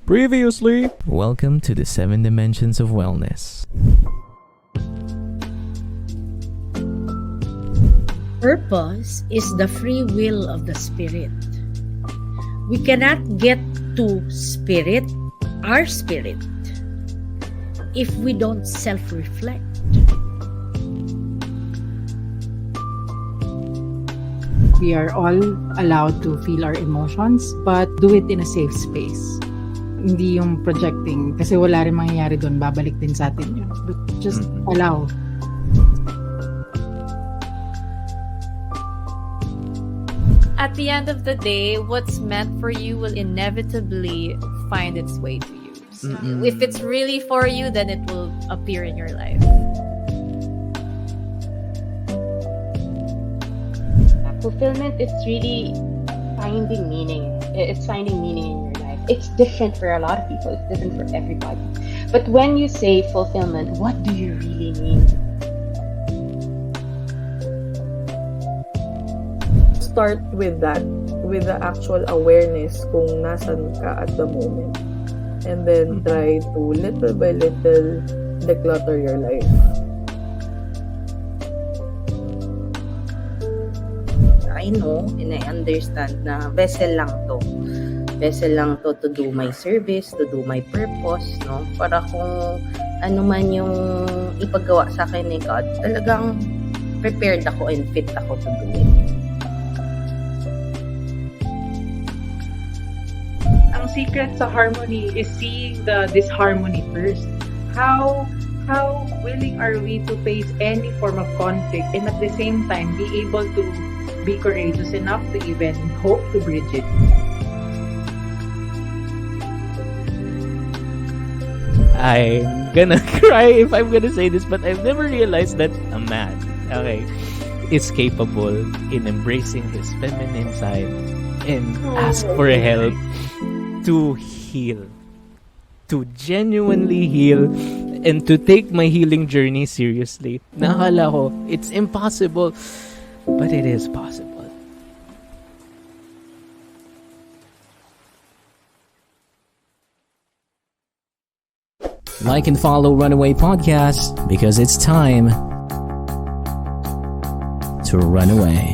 Previously, welcome to the 7 Dimensions of Wellness. Purpose is the free will of the spirit. We cannot get to spirit, our spirit, if we don't self-reflect. We are all allowed to feel our emotions, but do it in a safe space. Hindi yung projecting, kasi wala rin mangyayari doon, babalik din sa atin yun. But just allow. At the end of the day, what's meant for you will inevitably find its way to you. So if it's really for you, then it will appear in your life. Fulfillment is really finding meaning. It's finding meaning in your life. It's different for a lot of people. It's different for everybody. But when you say fulfillment, what do you really mean? Start with that, with the actual awareness kung nasan ka at the moment. And then try to little by little declutter your life. I know and I understand na vessel lang to. Vessel lang to do my service, to do my purpose, no? Para kung ano man yung ipagawa sa akin ni God, talagang prepared ako and fit ako to do it. Ang secret sa harmony is seeing the disharmony first. How willing are we to face any form of conflict and at the same time be able to be courageous enough to even hope to bridge it? I'm gonna cry if I'm gonna say this, but I've never realized that a man, is capable in embracing his feminine side and ask for help to heal, to genuinely heal, and to take my healing journey seriously. Nakala ko, it's impossible, but it is possible. Like and follow Runaway Podcast because it's time to run away.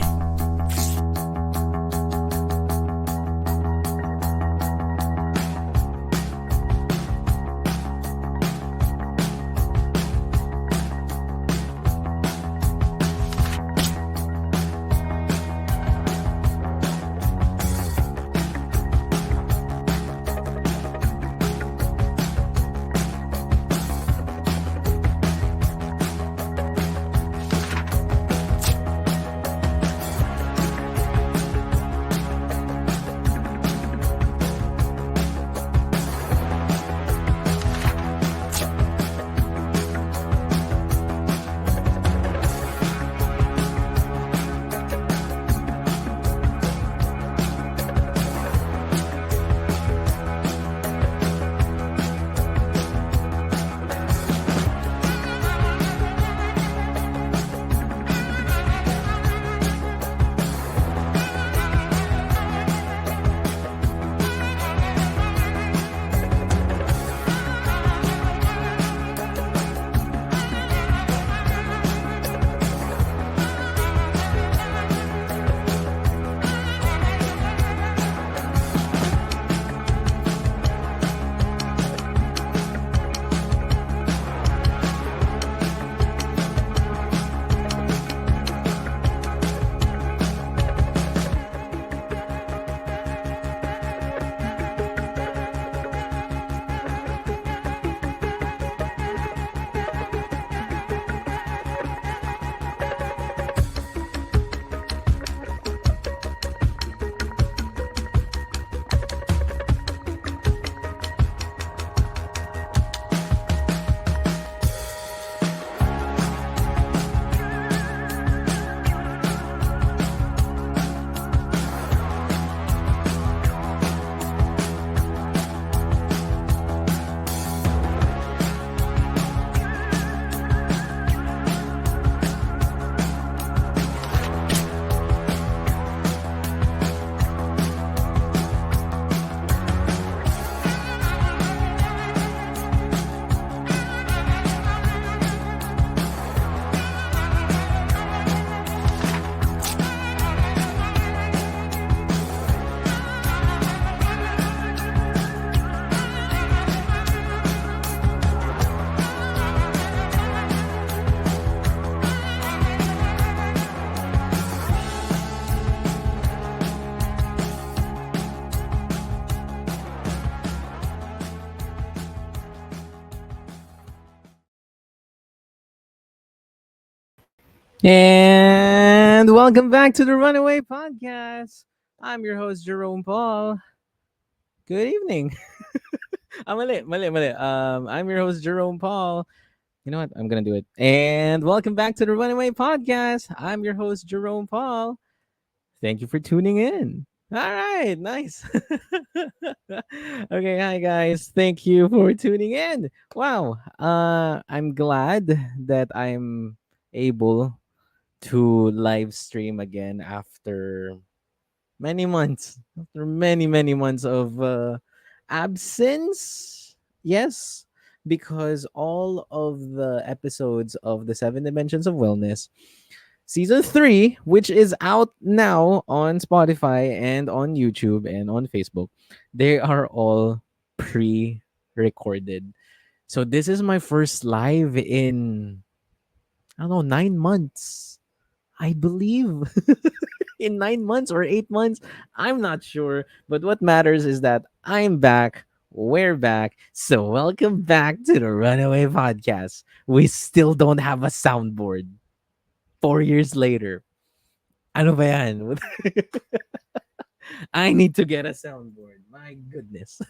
And welcome back to the Runaway Podcast. I'm your host, Jerome Paul. Good evening. Mali. I'm your host, Jerome Paul. You know what? I'm going to do it. And welcome back to the Runaway Podcast. I'm your host, Jerome Paul. Thank you for tuning in. All right, nice. Okay, hi guys. Thank you for tuning in. Wow. I'm glad that I'm able to live stream again after many months, after many months of absence. Yes, because all of the episodes of the Seven Dimensions of Wellness season 3, which is out now on Spotify and on YouTube and on Facebook, they are all pre-recorded. So this is my first live in, I don't know, 9 months, I believe. In 9 months or 8 months. I'm not sure. But what matters is that I'm back. We're back. So welcome back to the Runaway Podcast. We still don't have a soundboard. 4 years later. Ano ba yan? I need to get a soundboard. My goodness.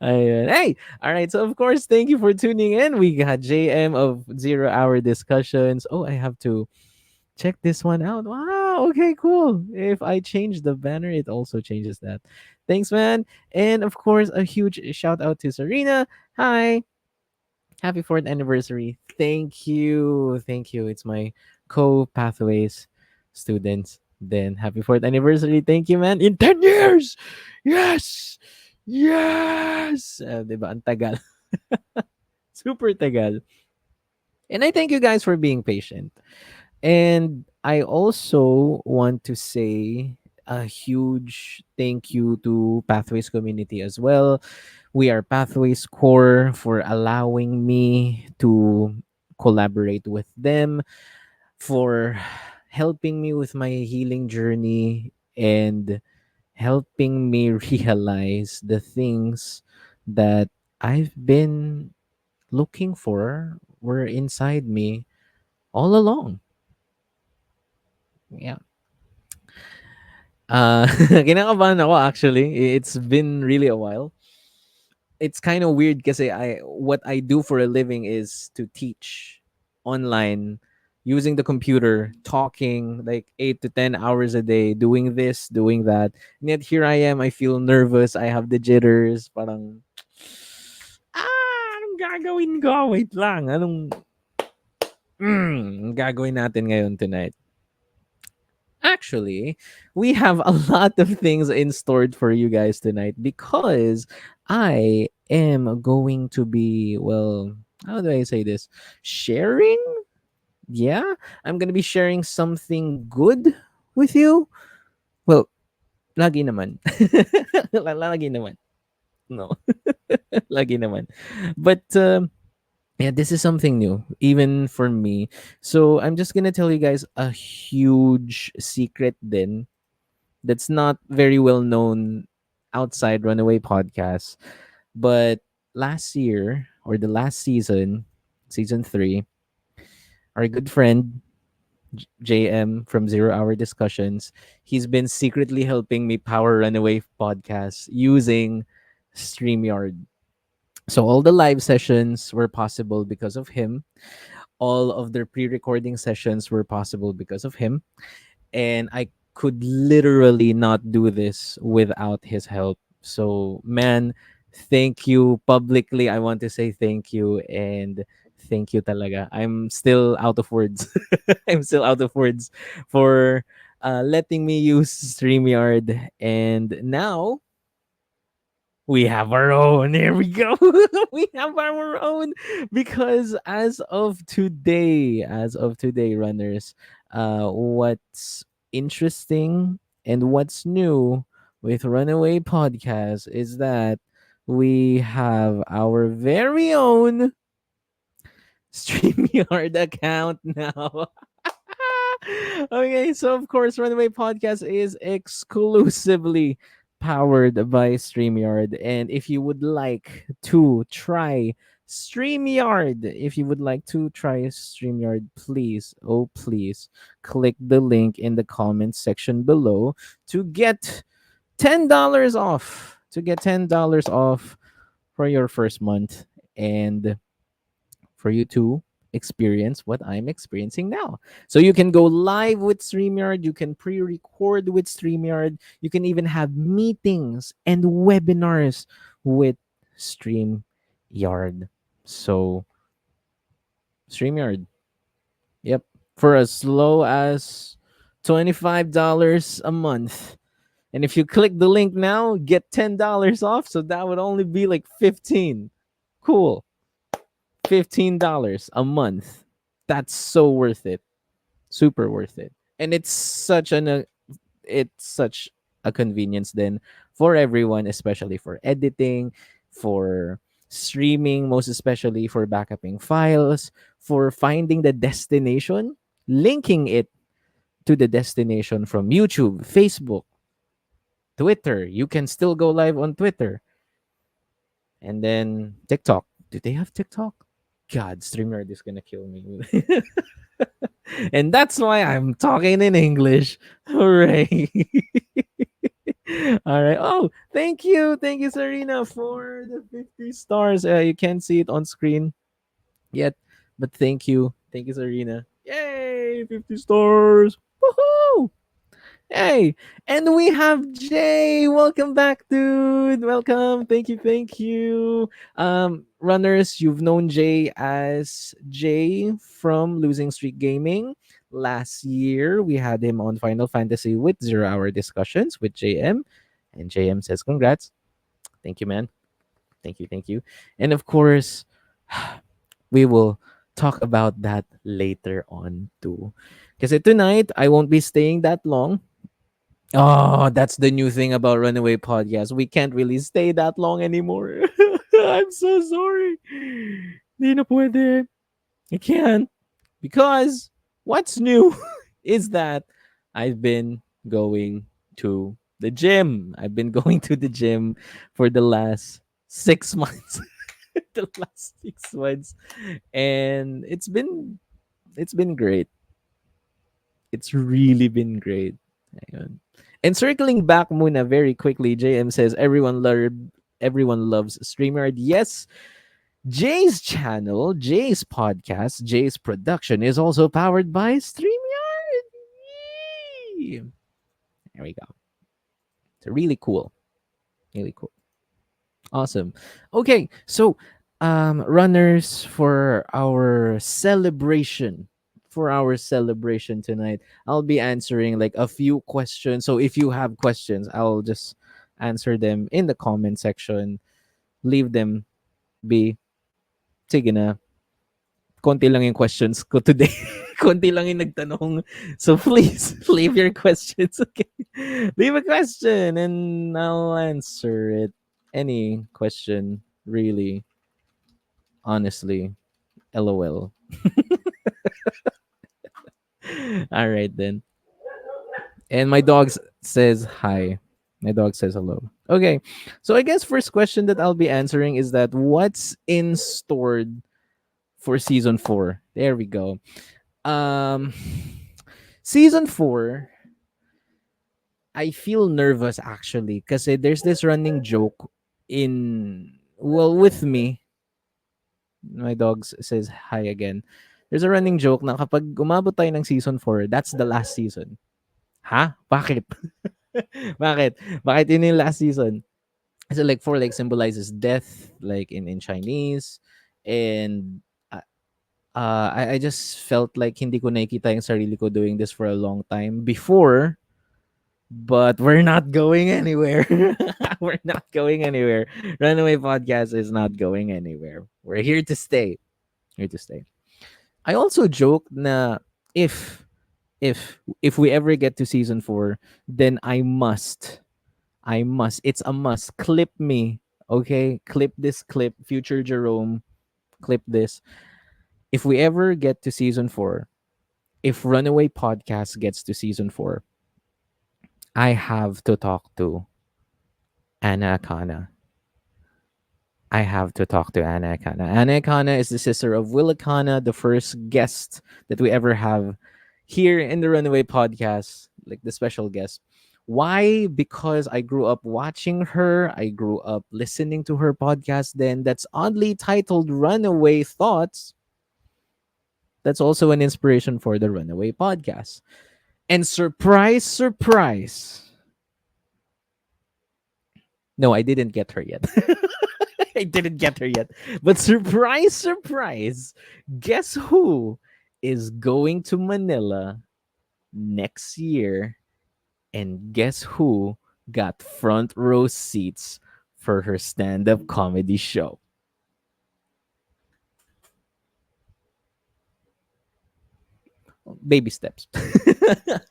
Ayun. Hey, all right. So of course, thank you for tuning in. We got JM of 0 Hour Discussions. Oh, I have to check this one out. Wow. Okay, cool. If I change the banner, it also changes that. Thanks, man. And of course, a huge shout out to Serena. Hi. Happy 4th anniversary. Thank you. Thank you. It's my co-pathways students. Then happy 4th anniversary. Thank you, man. In 10 years. Yes. Yes. Diba? Ang tagal. Super tagal. And I thank you guys for being patient. And I also want to say a huge thank you to Pathways community as well. We are Pathways Core for allowing me to collaborate with them, for helping me with my healing journey, and helping me realize the things that I've been looking for were inside me all along. Yeah. Kinakabahan ako actually. It's been really a while. It's kind of weird kasi what I do for a living is to teach online using the computer, talking like 8 to 10 hours a day, doing this, doing that. And yet here I am, I feel nervous, I have the jitters, parang anong gagawin ko? Wait lang. Anong gagawin natin ngayon tonight? Actually, we have a lot of things in store for you guys tonight because I am going to be, well, how do I say this? Sharing? Yeah, I'm going to be sharing something good with you. Well, lagi naman. Lagi naman. No. Lagi naman. But yeah, this is something new, even for me. So I'm just gonna tell you guys a huge secret then that's not very well known outside Runaway Podcast. But last year or the last season, season 3, our good friend JM from 0 Hour Discussions, he's been secretly helping me power Runaway Podcast using StreamYard. So all the live sessions were possible because of him. All of their pre-recording sessions were possible because of him, and I could literally not do this without his help. So, man, thank you publicly. I want to say thank you, and thank you talaga. I'm still out of words. I'm still out of words for letting me use StreamYard, and now we have our own. Here we go. We have our own because as of today, runners, what's interesting and what's new with Runaway Podcast is that we have our very own StreamYard account now. Okay, so of course, Runaway Podcast is exclusively powered by StreamYard. And if you would like to try StreamYard. If you would like to try StreamYard, please, oh please, click the link in the comments section below to get $10 off. To get $10 off for your first month, and for you to experience what I'm experiencing now. So you can go live with StreamYard, you can pre-record with StreamYard, you can even have meetings and webinars with StreamYard. So StreamYard, yep, for as low as $25 a month. And if you click the link now, get $10 off. So that would only be like 15. Cool. $15 a month. That's so worth it. Super worth it. And it's such a convenience then for everyone, especially for editing, for streaming, most especially for backupping files, for finding the destination, linking it to the destination from YouTube, Facebook, Twitter. You can still go live on Twitter. And then TikTok. Do they have TikTok? God, StreamYard is gonna kill me. And that's why I'm talking in English. Hooray. All right. Oh, thank you. Thank you, Serena, for the 50 stars. You can't see it on screen yet, but thank you. Thank you, Serena. Yay, 50 stars. Woohoo! Hey, and we have Jay. Welcome back, dude. Welcome. Thank you. Thank you. Runners, you've known Jay as Jay from Losing Streak Gaming. Last year, we had him on Final Fantasy with 0 Hour Discussions with JM. And JM says, congrats. Thank you, man. Thank you. Thank you. And of course, we will talk about that later on too. Because tonight, I won't be staying that long. Oh, that's the new thing about Runaway Podcast. We can't really stay that long anymore. I'm so sorry. Di na pwede. I can't. Because what's new is that I've been going to the gym. I've been going to the gym for the last 6 months. The last 6 months. And it's been great. It's really been great. Ayun. And circling back muna very quickly, JM says everyone loves StreamYard. Yes, Jay's channel, Jay's podcast, Jay's production is also powered by StreamYard. Yay! There we go. It's really cool. Really cool. Awesome. Okay, so runners, for our celebration tonight, I'll be answering like a few questions. So if you have questions, I'll just answer them in the comment section. Leave them be. Sige na. Konti lang yung questions ko today. Konti lang yung nagtanong. So please leave your questions. Okay. Leave a question and I'll answer it. Any question, really. Honestly. LOL. All right then. And my dog says hi. My dog says hello. Okay. So I guess first question that I'll be answering is that what's in store for season 4? There we go. Um Season 4, I feel nervous actually because there's this running joke with me. My dog says hi again. There's a running joke na kapag umabot tayo ng season 4, that's the last season. Ha? Bakit? Bakit? Bakit yun yung last season? So like 4 like symbolizes death like in Chinese, and I just felt like hindi ko nakikita yung sarili ko doing this for a long time before, but we're not going anywhere. We're not going anywhere. Runaway Podcast is not going anywhere. We're here to stay. Here to stay. I also joke na if we ever get to season 4, then I must, it's a must, clip me, okay? Clip this clip, future Jerome, clip this. If we ever get to season 4, if Runaway Podcast gets to season 4, I have to talk to Anna Akana. I have to talk to Anna Akana. Anna Akana is the sister of Will Akana, the first guest that we ever have here in the Runaway podcast, like the special guest. Why? Because I grew up watching her. I grew up listening to her podcast then that's oddly titled Runaway Thoughts. That's also an inspiration for the Runaway podcast. And surprise, surprise. No, I didn't get her yet. I didn't get her yet. But surprise, surprise. Guess who is going to Manila next year? And guess who got front row seats for her stand up comedy show? Baby steps.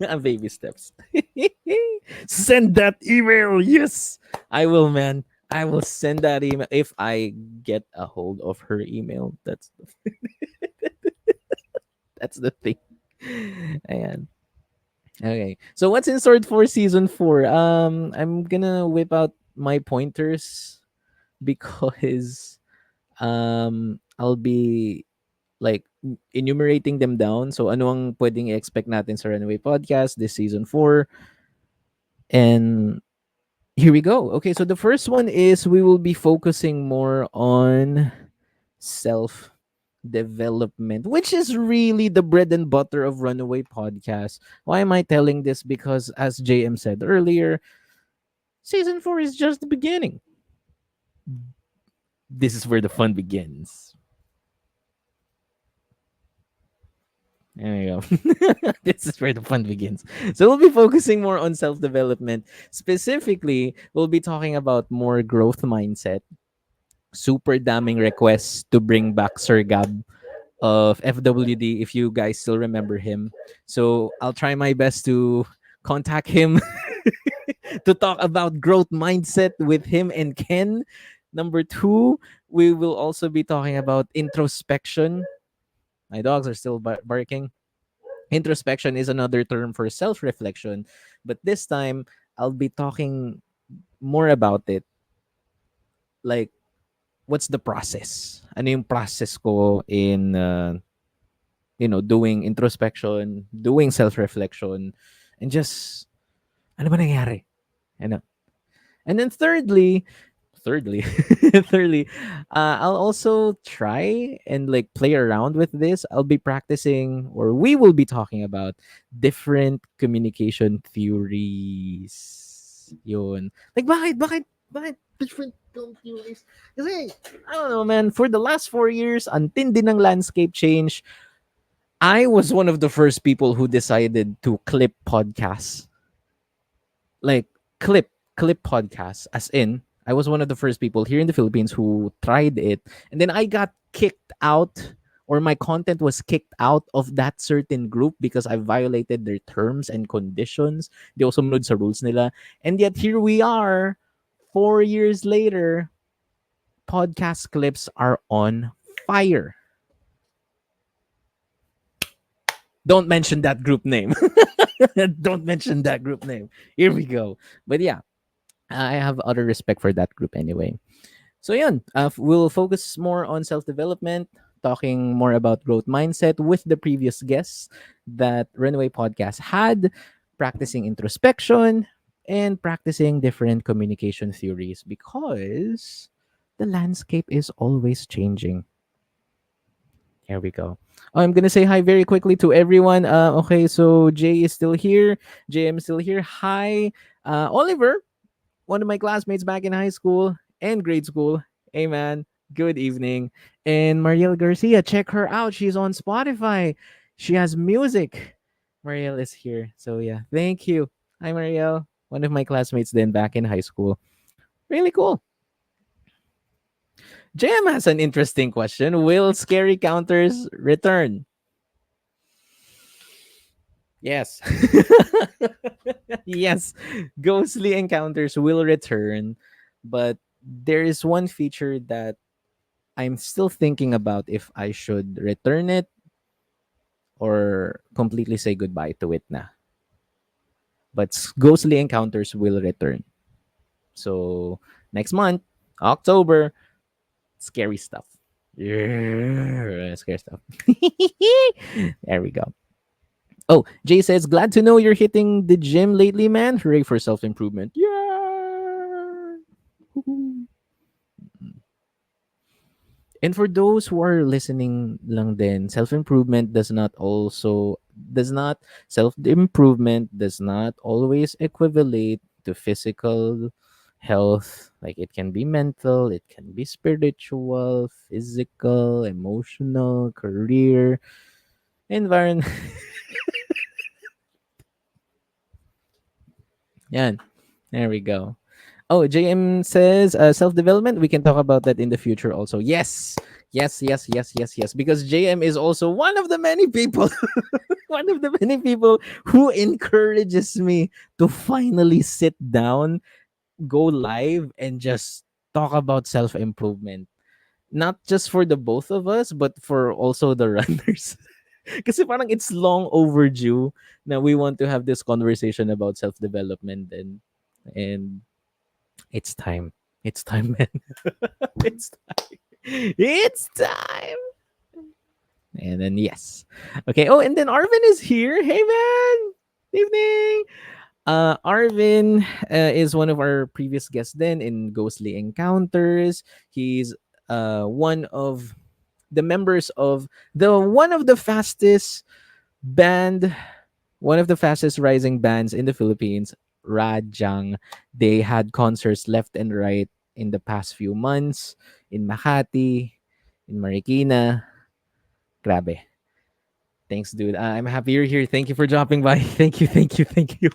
Baby steps. Send that email. Yes, I will, man. I will send that email if I get a hold of her email. That's the thing. And okay. So what's in store for season 4? I'm gonna whip out my pointers because I'll be like enumerating them down. So ano ang pwedeng i-expect natin sa Runaway Podcast this season 4. And here we go. Okay, so the first one is we will be focusing more on self development, which is really the bread and butter of Runaway Podcast. Why am I telling this? Because as JM said earlier, season 4 is just the beginning. This is where the fun begins. There you go. This is where the fun begins. So we'll be focusing more on self-development. Specifically, we'll be talking about more growth mindset. Super damning requests to bring back Sir Gab of FWD if you guys still remember him. So I'll try my best to contact him to talk about growth mindset with him and Ken. Number 2, we will also be talking about introspection. My dogs are still barking. Introspection is another term for self reflection, but this time I'll be talking more about it. Like, what's the process? Ano yung process ko in, doing introspection, doing self reflection, and just, ano ba nangyari? Ano? And then thirdly thirdly, I'll also try and like play around with this. I'll be practicing, or we will be talking about different communication theories. Yun. Like, bakit different theories? Kasi, I don't know, man, for the last 4 years, ang tindi ng landscape change. I was one of the first people who decided to clip podcasts. Like, clip podcasts, as in I was one of the first people here in the Philippines who tried it, and then I got kicked out, or my content was kicked out of that certain group because I violated their terms and conditions. Di ako sumunod sa rules nila, and yet here we are 4 years later. Podcast clips are on fire. Don't mention that group name. Don't mention that group name. Here we go. But yeah, I have utter respect for that group anyway. So yun, we'll focus more on self-development, talking more about growth mindset with the previous guests that Runaway Podcast had, practicing introspection, and practicing different communication theories because the landscape is always changing. Here we go. Oh, I'm gonna say hi very quickly to everyone. Okay, so Jay is still here. JM is still here. Hi, Oliver, one of my classmates back in high school and grade school. Hey, man. Good evening. And Marielle Garcia, check her out. She's on Spotify. She has music. Marielle is here. So yeah, thank you. Hi, Marielle. One of my classmates then back in high school. Really cool. JM has an interesting question. Will scary counters return? Yes. Yes. Ghostly encounters will return, but there is one feature that I'm still thinking about if I should return it or completely say goodbye to it na. But ghostly encounters will return. So next month, October, Scary stuff. Yeah, scary stuff. There we go. Oh, Jay says, glad to know you're hitting the gym lately, man. Hooray for self improvement. Yeah. And for those who are listening lang din, self-improvement does not self-improvement does not always equivalent to physical health. Like it can be mental, it can be spiritual, physical, emotional, career, environment. Yan. There we go. Oh, JM says self development. We can talk about that in the future also. Yes. Yes, yes, yes, yes, yes. Because JM is also one of the many people, one of the many people who encourages me to finally sit down, go live, and just talk about self improvement. Not just for the both of us, but for also the runners. Kasi parang it's long overdue na we want to have this conversation about self development and it's time. It's time, man. It's time. It's time. And then yes. Okay. Oh, and then Arvin is here. Hey man. Evening. Arvin is one of our previous guests then in Ghostly Encounters. He's one of the members of the band one of the fastest rising bands in the Philippines, Rajang. They had concerts left and right in the past few months in Makati, in Marikina. Grabe. Thanks, dude. I'm happy you're here. Thank you for dropping by. Thank you, thank you, thank you.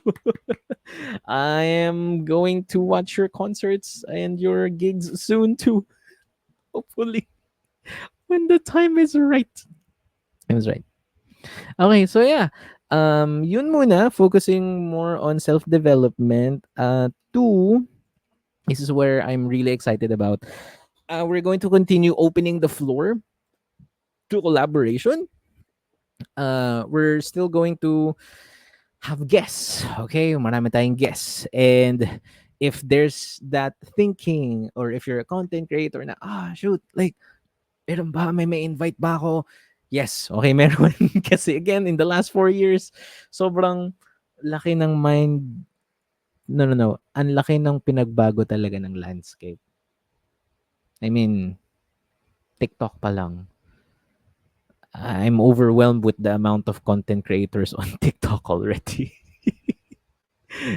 I am going to watch your concerts and your gigs soon too. Hopefully, when the time is right. I was right. Okay, so yeah. Yun muna, focusing more on self-development. Two, this is where I'm really excited about. We're going to continue opening the floor to collaboration. We're still going to have guests, okay? Marami tayong guests. And if there's that thinking, or if you're a content creator na, shoot, like, meron ba? May invite ba ako? Yes, okay, meron. Kasi again, in the last 4 years, sobrang laki ng mind. No. Ang laki ng pinagbago talaga ng landscape. I mean, TikTok pa lang. I'm overwhelmed with the amount of content creators on TikTok already.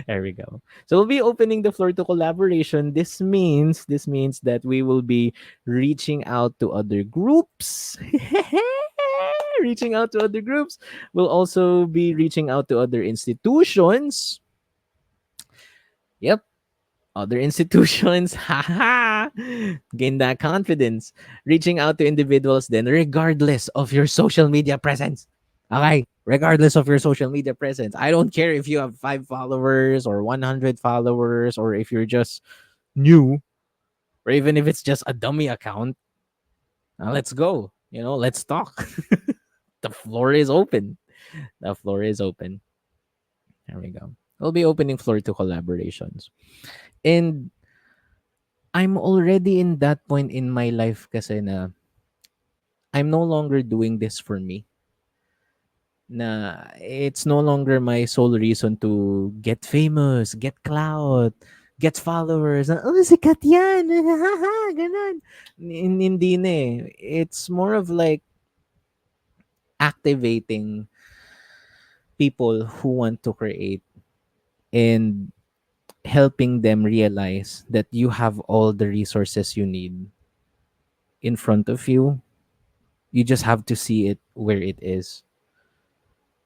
There we go. So we'll be opening the floor to collaboration. This means that we will be reaching out to other groups. Reaching out to other groups. We'll also be reaching out to other institutions. Yep. Other institutions. Haha. Gain that confidence. Reaching out to individuals then regardless of your social media presence. Okay, regardless of your social media presence. I don't care if you have 5 followers or 100 followers or if you're just new or even if it's just a dummy account. Let's go. Let's talk. The floor is open. The floor is open. There we go. We'll be opening floor to collaborations. And I'm already in that point in my life kasi na I'm no longer doing this for me. Na it's no longer my sole reason to get famous, get clout, get followers. Sikat yan. Ganon. Hindi na eh. It's more of like activating people who want to create and helping them realize that you have all the resources you need in front of you. You just have to see it where it is.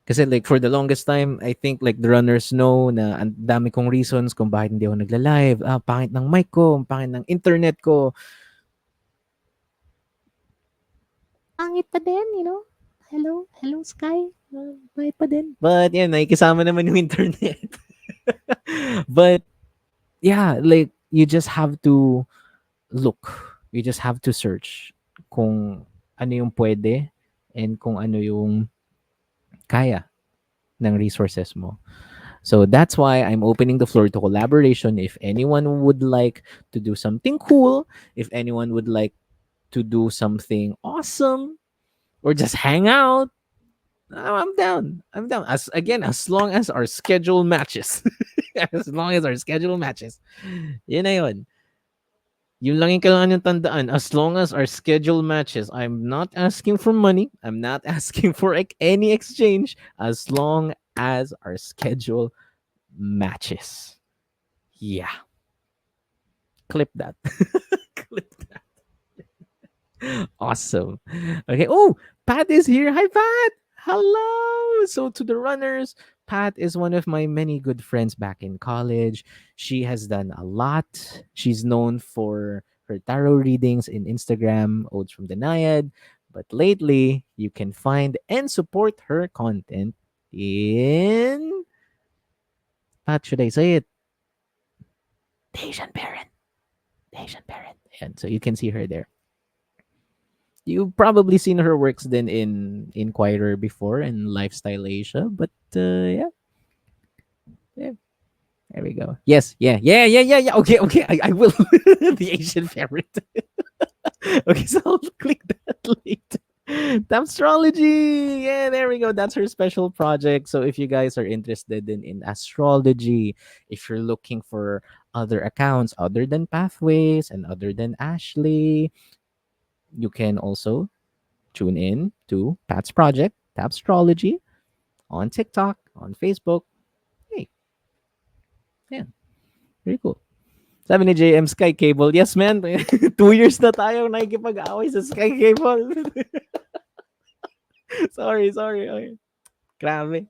Kasi like for the longest time, I think like the runners know na ang dami kong reasons kung bakit hindi ako nagla-live. Pangit ng mic ko, pangit ng internet ko. Pangit pa din. Hello Sky. Pangit pa din. But yan, nakikisama naman yung internet. But yeah, like you just have to look. You just have to search kung ano yung pwede and kung ano yung kaya ng resources mo. So that's why I'm opening the floor to collaboration. If anyone would like to do something cool, if anyone would like to do something awesome or just hang out, I'm down. I'm down. As long as our schedule matches. As long as our schedule matches. Yun na yun. Yun lang yung kailangan yung tandaan. As long as our schedule matches, I'm not asking for money. I'm not asking for any exchange. As long as our schedule matches. Yeah. Clip that. Clip that. Awesome. Okay. Oh, Pat is here. Hi, Pat. Hello. So, to the runners, Pat is one of my many good friends back in college. She has done a lot. She's known for her tarot readings in Instagram, Odes from the Naiad. But lately, you can find and support her content in. Pat, should I say it? The Asian Parent. The Asian Parent. And so you can see her there. You've probably seen her works then in Inquirer before and Lifestyle Asia, but yeah, yeah, there we go. Yes, yeah. Okay, I will. The Asian favorite. Okay, so I'll click that later. Astrology. Yeah, there we go. That's her special project. So if you guys are interested in astrology, if you're looking for other accounts other than Pathways and other than Ashley, you can also tune in to Pat's project, Tapstrology, on TikTok, on Facebook. Hey, yeah, very cool. Sabi ni JM, Sky Cable. Yes, man. 2 years na tayo nakikipag-away sa Sky Cable. sorry. Okay. Grabe.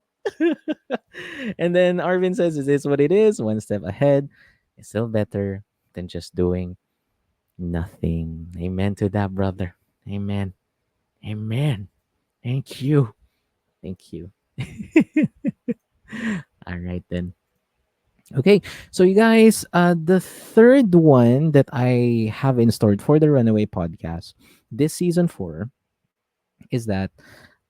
And then Arvin says, is this what it is? One step ahead is still better than just doing nothing. Amen to that, brother. Amen. Amen. Thank you. Thank you. All right, then. Okay, so you guys, the third one that I have in store for the Runaway podcast this season 4 is that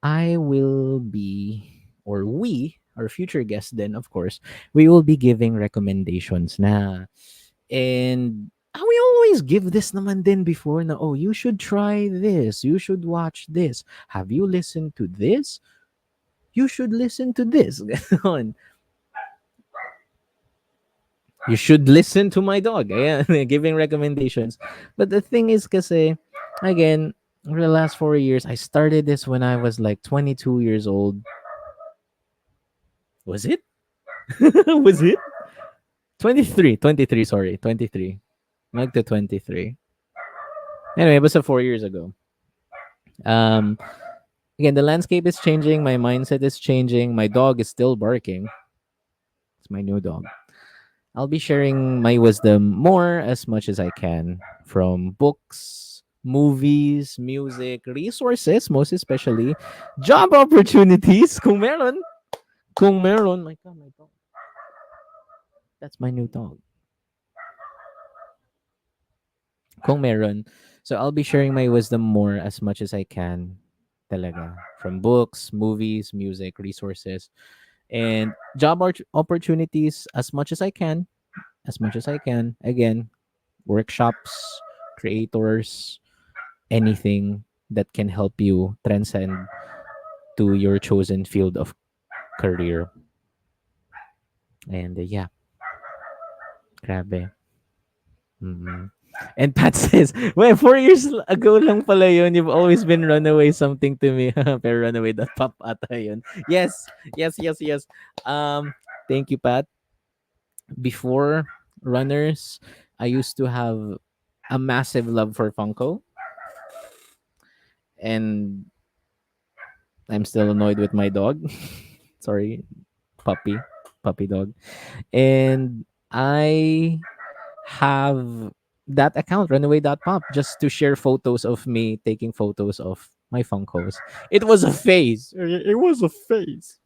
I will be, or we, our future guests, then of course, we will be giving recommendations na. And we always give this naman din before na, oh, you should try this, you should watch this. Have you listened to this? You should listen to this. Ganon. You should listen to my dog. Ayan, giving recommendations. But the thing is kasi, again, for the last 4 years, I started this when I was like 22 years old. Was it? Was it? 23, sorry. 23. Mag to 23. Anyway, it was 4 years ago. Again, the landscape is changing. My mindset is changing. My dog is still barking. It's my new dog. I'll be sharing my wisdom more as much as I can from books, movies, music, resources, most especially job opportunities. Kung meron. My God, my dog. That's my new dog. Kung meron. So I'll be sharing my wisdom more as much as I can. Talaga. From books, movies, music, resources, and job opportunities as much as I can. As much as I can. Again, workshops, creators, anything that can help you transcend to your chosen field of career. And yeah. Grabe. Mhm. And Pat says, well, 4 years ago lang pala yun. You've always been runaway something to me. Pero runaway.pop ata yun. Yes. Thank you, Pat. Before runners, I used to have a massive love for Funko. And I'm still annoyed with my dog. Sorry. Puppy dog. And I have that account, runaway.pop, just to share photos of me taking photos of my Funkos. It was a phase. It was a phase.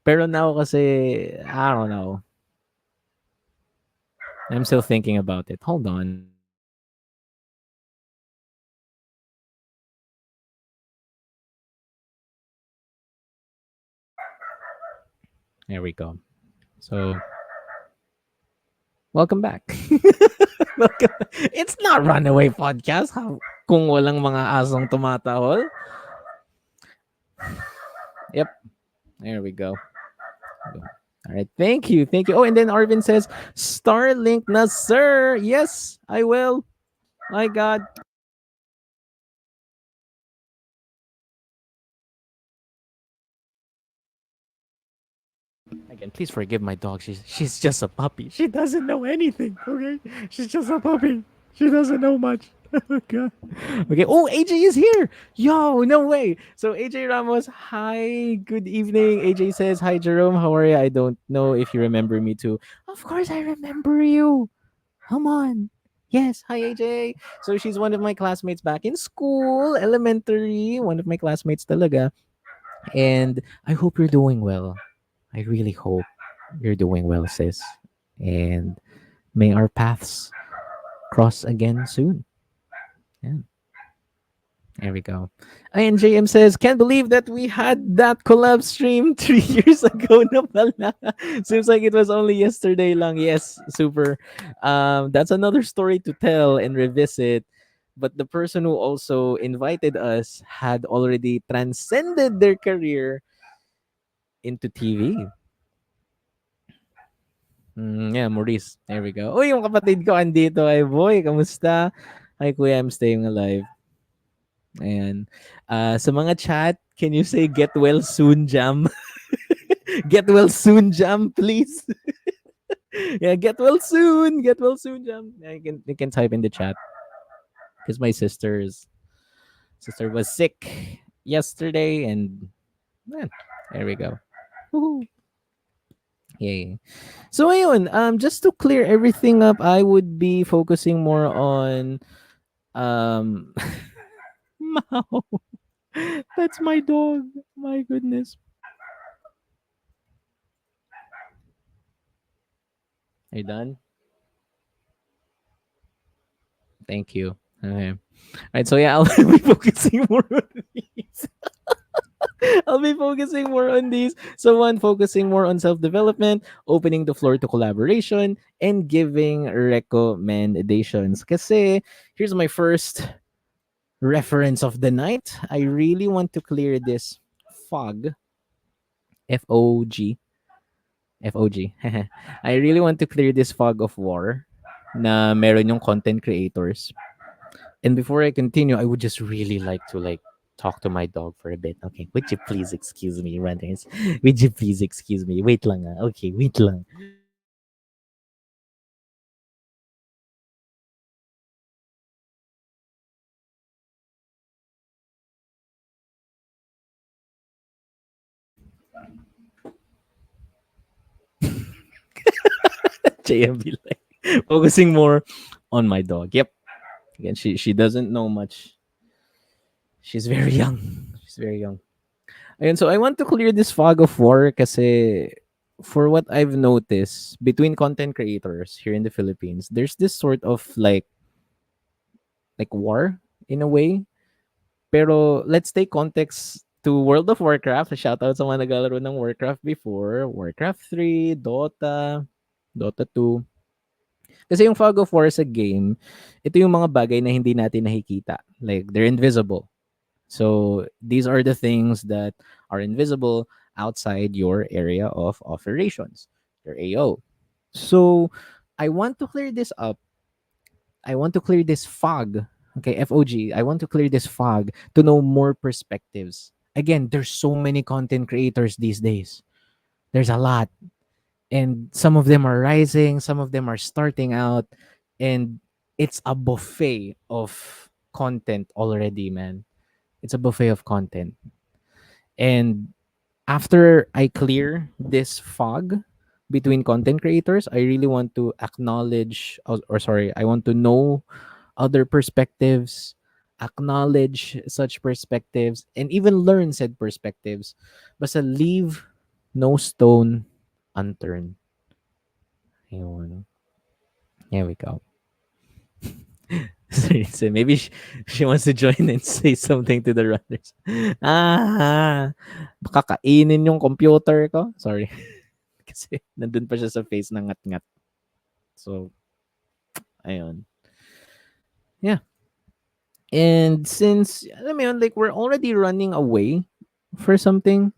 Pero now kasi, I don't know. I'm still thinking about it. Hold on. There we go. So, welcome back. Welcome. It's not Runaway Podcast. kung walang mga asong tumatahol. Yep. There we go. All right. Thank you. Thank you. Oh, and then Arvin says, Starlink na, sir. Yes, I will. My God. Again, please forgive my dog. She's just a puppy. She doesn't know anything. Okay, she's just a puppy. She doesn't know much. Okay. Okay. Oh, AJ is here. Yo, no way. So AJ Ramos, hi. Good evening. AJ says, hi Jerome. How are you? I don't know if you remember me too. Of course, I remember you. Come on. Yes. Hi AJ. So she's one of my classmates back in school, elementary. One of my classmates talaga. And I hope you're doing well. I really hope you're doing well, sis. And may our paths cross again soon. Yeah, there we go. And JM says, can't believe that we had that collab stream 3 years ago na pala. Seems like it was only yesterday lang. Yes, super. That's another story to tell and revisit. But the person who also invited us had already transcended their career into TV. Yeah, Maurice. There we go. Uy, yung kapatid ko andito. Ay, boy, kamusta? Hi, kuya, I'm staying alive. Ayan. Sa mga chat, can you say get well soon, Jam? Get well soon, Jam, please. Yeah, get well soon. Get well soon, Jam. Yeah, you can type in the chat. Because my sister was sick yesterday, and man, there we go. Woohoo. Yay. So ayun, just to clear everything up, I would be focusing more on um Mao. That's my dog. My goodness. Are you done? Thank you. Okay. All right, so yeah, I'll be focusing more on these. I'll be focusing more on these. So one, focusing more on self-development, opening the floor to collaboration, and giving recommendations. Kasi here's my first reference of the night. I really want to clear this fog. FOG. FOG. I really want to clear this fog of war na meron yung content creators. And before I continue, I would just really like to talk to my dog for a bit. Okay, would you please excuse me, runners? Would you please excuse me? Wait lang ah. Okay, wait lang. JMB like focusing more on my dog. Yep. Again, she doesn't know much. She's very young. She's very young. And so I want to clear this fog of war kasi for what I've noticed between content creators here in the Philippines, there's this sort of like war in a way. Pero let's take context to World of Warcraft. Shout out sa mga naglalaro ng Warcraft before. Warcraft 3, Dota 2. Kasi yung fog of war sa game, ito yung mga bagay na hindi natin nakikita. Like, they're invisible. So, these are the things that are invisible outside your area of operations, your AO. So, I want to clear this up. I want to clear this fog. Okay, FOG. I want to clear this fog to know more perspectives. Again, there's so many content creators these days. There's a lot. And some of them are rising, some of them are starting out, and it's a buffet of content already, man. It's a buffet of content. And after I clear this fog between content creators, I really want to acknowledge, or sorry, I want to know other perspectives, acknowledge such perspectives, and even learn said perspectives. Basta leave no stone unturned. Ayun. Here we go. So maybe she wants to join and say something to the runners. Baka kainin yung computer ko. Sorry. Kasi nandun pa siya sa face ng ngat-ngat. So, ayun. Yeah. And since, alam mo yun, like, we're already running away for something,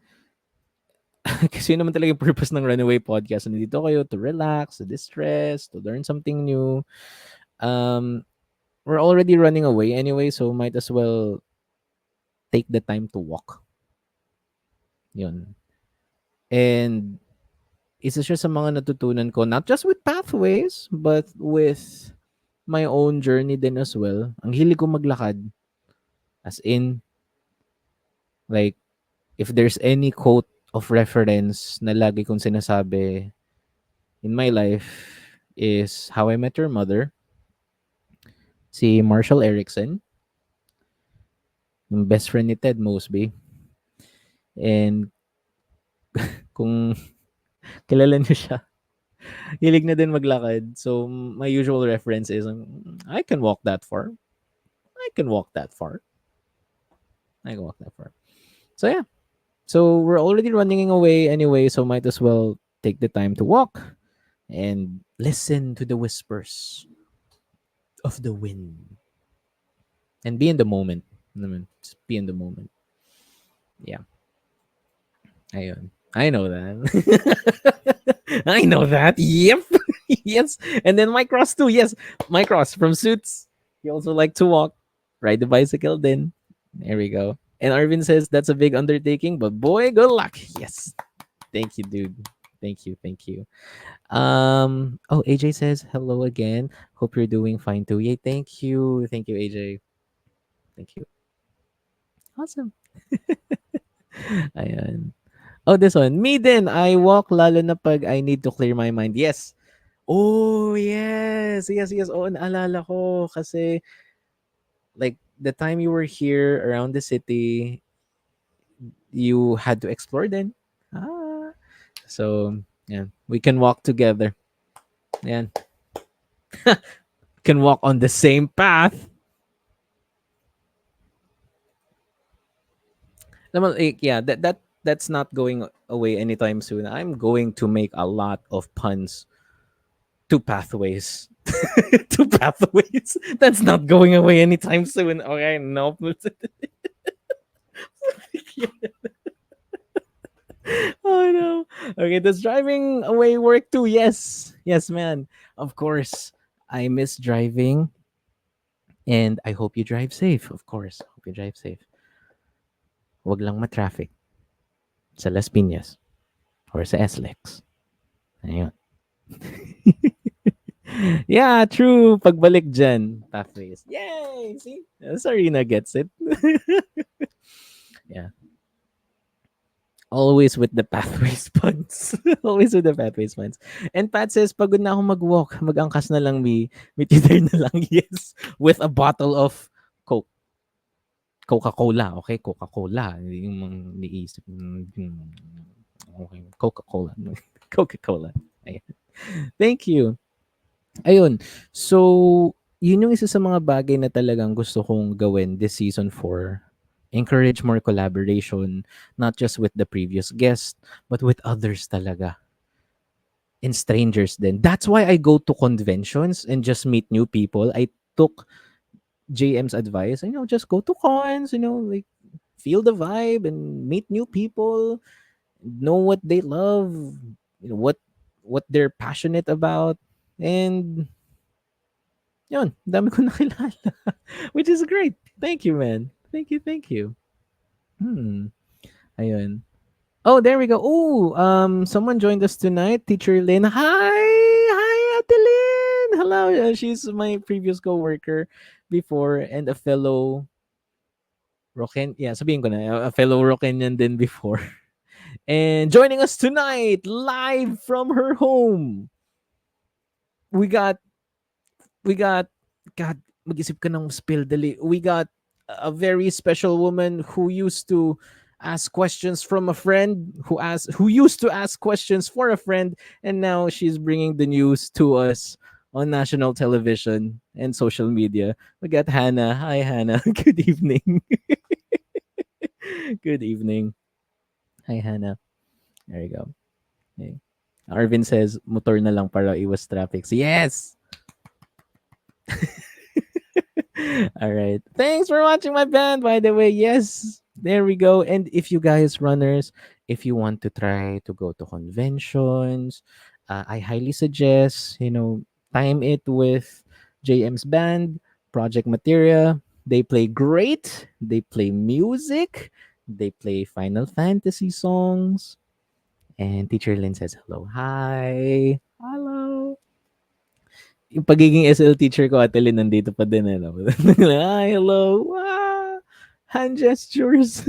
kasi yun naman talaga yung purpose ng Runaway Podcast. Nandito kayo to relax, to distress, to learn something new. Um, we're already running away anyway, so might as well take the time to walk. Yun. And isa siya sa mga natutunan ko, not just with pathways, but with my own journey din as well. Ang hilig ko maglakad. As in, like, if there's any quote of reference na lagi kong sinasabi in my life is How I Met Your Mother, si Marshall Erickson, yung best friend ni Ted Mosby. And kung kilala niyo siya, hilig na din maglakad. So, my usual reference is, I can walk that far. I can walk that far. I can walk that far. So, yeah. So, we're already running away anyway, so might as well take the time to walk and listen to the whispers of the wind and be in the moment. Naman, just be in the moment. Yeah. Ayun. I know that. I know that. Yep. Yes. And then Mike Ross too. Yes. Mike Ross from Suits. He also like to walk, ride the bicycle then. There we go. And Arvin says that's a big undertaking, but boy, good luck. Yes. Thank you, dude. Thank you. Thank you. Oh, AJ says hello again. Hope you're doing fine too. Yay, thank you. Thank you, AJ. Thank you. Awesome. Ayan. Oh, this one. Me din. I walk lalo na pag I need to clear my mind. Yes. Oh, yes. Yes, yes. Oo, naalala ko. Kasi, like, the time you were here around the city, you had to explore then. Ah. So, yeah. We can walk together. Yan. Can walk on the same path. Naman, like, yeah, that's not going away anytime soon. I'm going to make a lot of puns to pathways. To pathways. That's not going away anytime soon. Okay, no. Oh no. Okay, does driving away work too? Yes. Yes, man. Of course. I miss driving and I hope you drive safe. Of course. Hope you drive safe. Wag lang ma-traffic sa Las Piñas or sa SLEX. Ayun. Yeah, true. Pagbalik dyan, pathways. Yay! See? Sarina gets it. Yeah. Always with the pathways puns. Always with the pathways puns. And Pat says, pagod na ako mag-walk. Mag-angkas na lang, may tither na lang. Yes. With a bottle of Coke. Coca-Cola. Okay, Coca-Cola. Yung mga niisip. Okay, Coca-Cola. Coca-Cola. Ayan. Thank you. Ayun. So, yun yung isa sa mga bagay na talagang gusto kong gawin this season 4. Encourage more collaboration, not just with the previous guest, but with others talaga. And strangers din. That's why I go to conventions and just meet new people. I took JM's advice, just go to cons, like feel the vibe and meet new people, know what they love, what they're passionate about. And yun, dami ko nakilala. Which is great. Thank you, man. Thank you, thank you. Ayun. Oh, there we go. Oh, someone joined us tonight. Teacher Lynn. Hi, Ate Lynn. Hello. She's my previous coworker before and a fellow Roken. Yeah, sabihin ko na. A fellow Rokenian din before. And joining us tonight, live from her home, we got, God, mag-isip ka ng spill dali. We got a very special woman who used to ask questions from a friend, who used to ask questions for a friend, and now she's bringing the news to us on national television and social media. We got Hannah. Hi, Hannah. Good evening. Good evening. Hi, Hannah. There you go. Okay. Arvin says, motor na lang para iwas traffic. Yes! All right. Thanks for watching my band, by the way. Yes, there we go. And if you guys, runners, if you want to try to go to conventions, I highly suggest, time it with JM's band, Project Materia. They play great. They play music. They play Final Fantasy songs. And Teacher Lynn says hello. Hi. Hello. Yung pagiging SL teacher ko, Ate Lynn, nandito pa din, ano. Hi, hello. Wow. Hand gestures.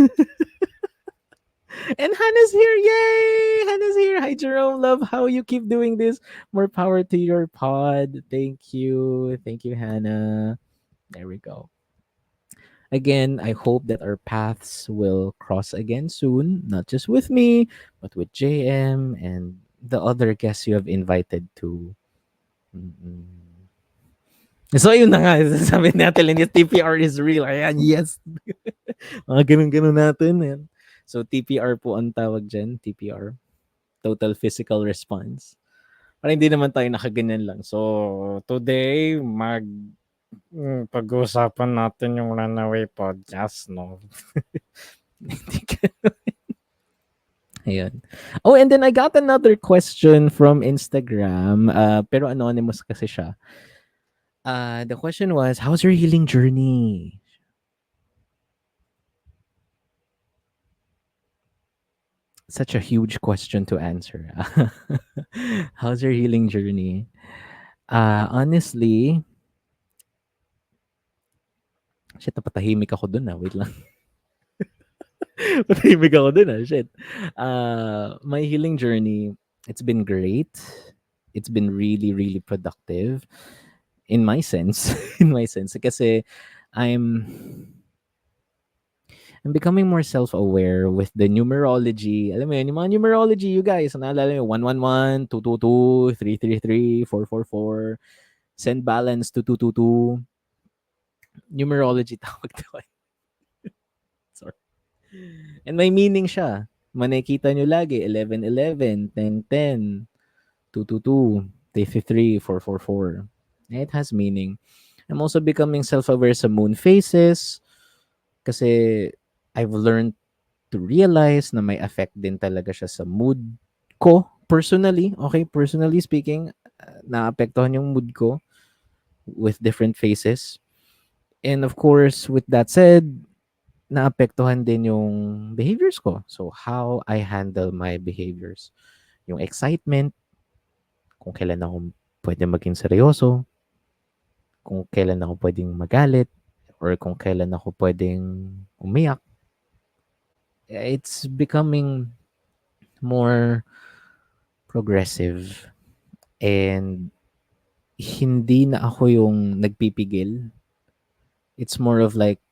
And Hannah's here. Yay! Hannah's here. Hi, Jerome. Love how you keep doing this. More power to your pod. Thank you. Thank you, Hannah. There we go. Again, I hope that our paths will cross again soon, not just with me, but with JM and the other guests you have invited to. Mm-mm. So, yun na nga. Sabi natin, yung TPR is real. Ayan, yes. Mga ganun-ganun natin. Yan. So, TPR po ang tawag dyan. TPR. Total Physical Response. Para hindi naman tayo nakaganyan lang. So, today, pag-uusapan natin yung Runaway Podcast, no? Hindi ka- Ayan. Oh, and then I got another question from Instagram. Pero anonymous kasi siya. The question was, how's your healing journey? Such a huge question to answer. How's your healing journey? Honestly, shit, napatahimik ako dun. Wait lang. Patahimik ako dun. Shit. My healing journey, it's been great. It's been really, really productive. In my sense. In my sense. Kasi I'm becoming more self-aware with the numerology. Alam mo yun, yung mga numerology, you guys, naalala nyo, 111, 222, 333, 444, send balance to 222. Numerology tawag to. Sorry. And may meaning siya. Makikita nyo lagi, 1111, 1010, 222, 333, 444. It has meaning. I'm also becoming self-aware sa moon phases kasi I've learned to realize na may effect din talaga siya sa mood ko personally. Okay, personally speaking, naapektuhan yung mood ko with different phases. And of course, with that said, naapektuhan din yung behaviors ko. So, how I handle my behaviors. Yung excitement, kung kailan ako pwede maging seryoso, kung kailan ako pwedeng magalit, or kung kailan ako pwedeng umiyak. It's becoming more progressive and hindi na ako yung nagpipigil. It's more of like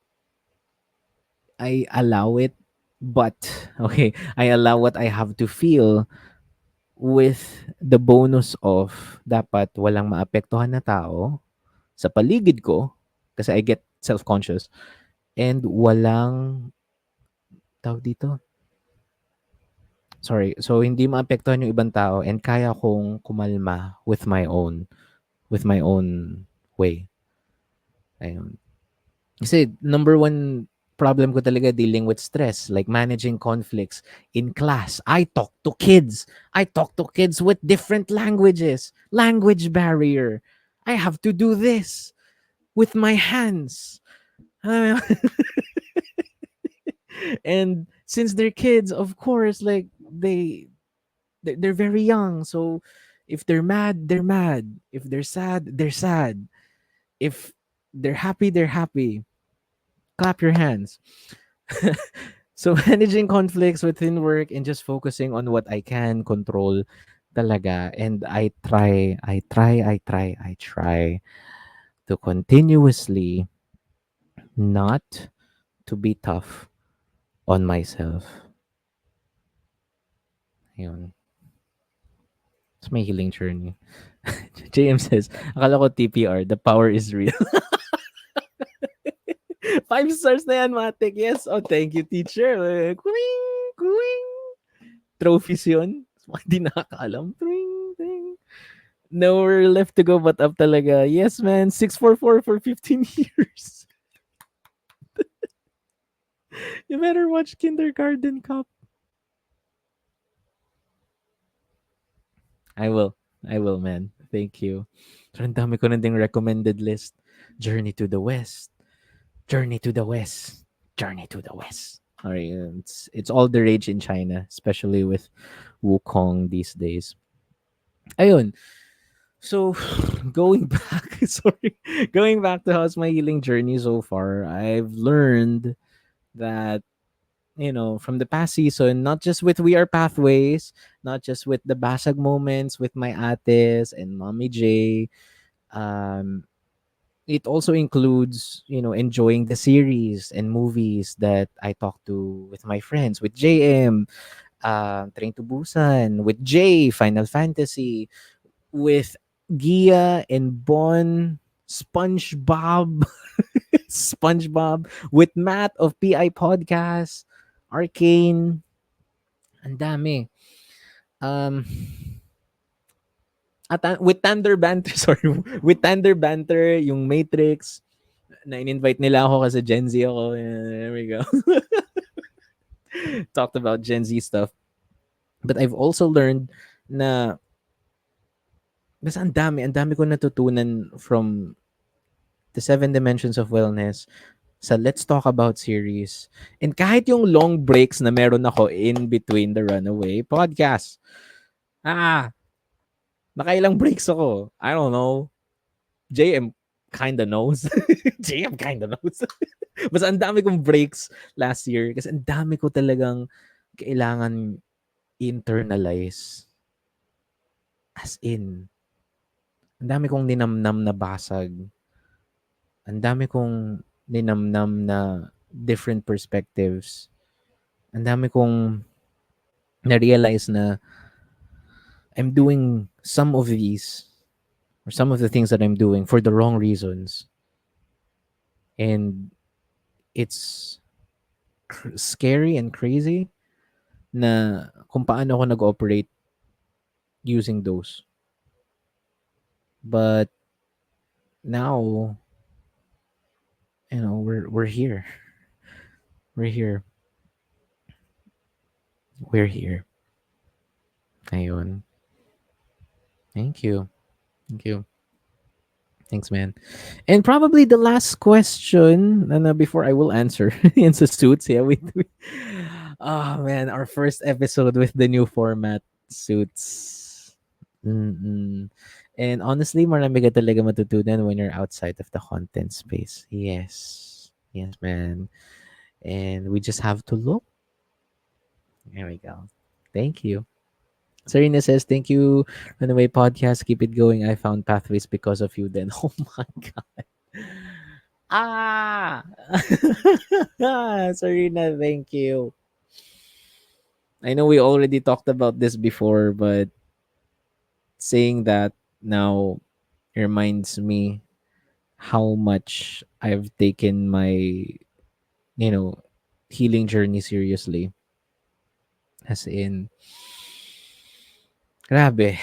I allow it, but okay, I allow what I have to feel with the bonus of dapat walang maapektuhan na tao sa paligid ko kasi I get self-conscious and walang tawag dito. Sorry. So hindi maapektuhan yung ibang tao and kaya kong kumalma with my own way. Ayun. Kasi number one problem ko talaga dealing with stress, like managing conflicts in class. I talk to kids with different languages. Language barrier. I have to do this with my hands. And since they're kids, of course, like they're very young. So if they're mad, they're mad. If they're sad, they're sad. If they're happy, they're happy. Clap your hands. So managing conflicts within work and just focusing on what I can control talaga. And I try to continuously not to be tough on myself. Ayun. It's my healing journey. JM says, akala ko TPR, the power is real. 5 stars na yan, Matik. Yes. Oh, thank you, teacher. Kuing, kuing. Trophies yun. Hindi nakakaalam. Kuing, kuing. nowhere left to go but up talaga. Yes, man. 644 for 15 years. You better watch Kindergarten Cop. I will. I will, man. Thank you. So, ang dami ko na ding recommended list. Journey to the West. Journey to the West. Journey to the West. Alright, it's all the rage in China, especially with Wukong these days. Ayun. So, going back, sorry, going back to how's my healing journey so far, I've learned that, from the past season, not just with We Are Pathways, not just with the basag moments with my ates and Mommy J, um, it also includes, enjoying the series and movies that I talk to with my friends, with JM, Train to Busan, with Jay, Final Fantasy, with Gia and Bon, SpongeBob, SpongeBob, with Matt of PI Podcast, Arcane, ang dami. Um, with Thunder Banter, sorry, with Thunder Banter, yung Matrix, na in-invite nila ako kasi Gen Z ako. There we go. Talked about Gen Z stuff. But I've also learned na basta ang dami ko natutunan from the Seven Dimensions of Wellness sa Let's Talk About series. And kahit yung long breaks na meron ako in between the Runaway podcast. Nakailang breaks ako. I don't know. JM kinda knows. JM kinda knows. Basta ang dami kong breaks last year kasi ang dami ko talagang kailangan internalize. As in, ang dami kong ninamnam na basag. Ang dami kong ninamnam na different perspectives. Ang dami kong na-realize na I'm doing some of these or some of the things that I'm doing for the wrong reasons. And it's scary and crazy na kung paano ako nag-operate using those. But now, we're here. We're here. We're here. Ayun. Thank you. Thank you. Thanks, man. And probably the last question, before I will answer, in sa suits, yeah, oh man, our first episode with the new format suits. Mm-mm. And honestly, marami ka talaga matutunan when you're outside of the content space. Yes. Yes, man. And we just have to look. There we go. Thank you. Serena says, thank you, Runaway Podcast. Keep it going. I found pathways because of you then. Oh my God. Serena, thank you. I know we already talked about this before, but saying that now reminds me how much I've taken my, healing journey seriously. As in, grabe.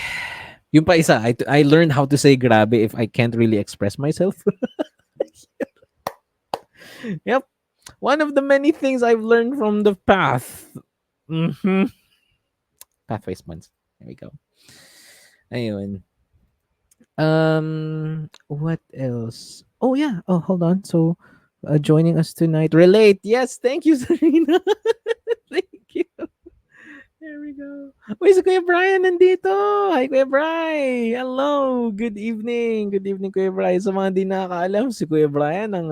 Yung pa isa, I learned how to say grabe if I can't really express myself. Yep. One of the many things I've learned from the path. Mm-hmm. Pathways months. There we go. Ayun. What else? Oh yeah. Oh, hold on. So, joining us tonight, relate. Yes, thank you, Serena. Thank you. There we go. Uy, si Kuya Brian nandito. Hi, Kuya Brian. Hello. Good evening. Good evening, Kuya Brian. Sa mga di nakakaalam, si Kuya Brian ang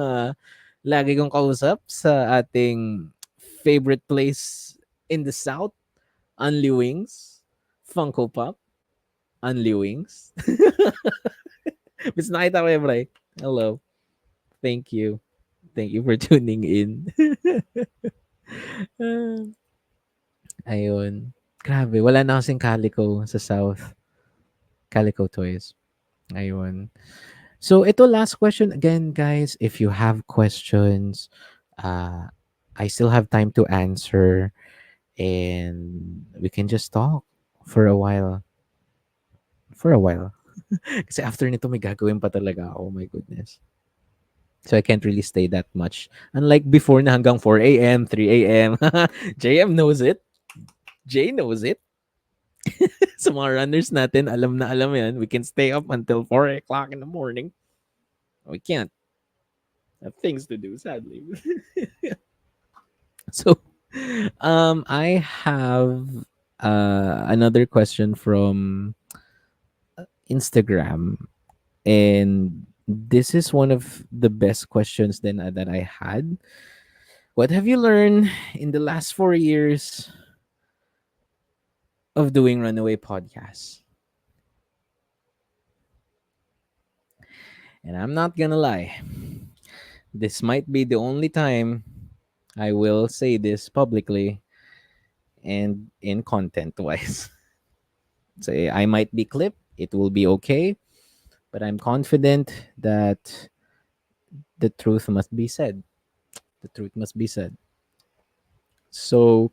lagi kong kausap sa ating favorite place in the South, Unli Wings, Funko Pop, Unli Wings. Miss nakita ko, Kuya Brian. Hello. Thank you. Thank you for tuning in. Ayun. Grabe, wala na kasing Calico sa South. Calico toys. Ayun. So, ito last question again, guys. If you have questions, I still have time to answer and we can just talk for a while. For a while. Kasi after nito may gagawin pa talaga ako. Oh my goodness. So I can't really stay that much. Unlike before na hanggang 4 a.m., 3 a.m. JM knows it. Jay knows it. Sa mga runners natin, alam na alam yan. We can stay up until 4 o'clock in the morning. We can't. Have things to do, sadly. So, I have another question from Instagram, and this is one of the best questions then that I had. What have you learned in the last 4 years of doing Runaway podcasts? And I'm not gonna lie, this might be the only time I will say this publicly and in content wise. Say I might be clipped, it will be okay, but I'm confident that the truth must be said. The truth must be said. So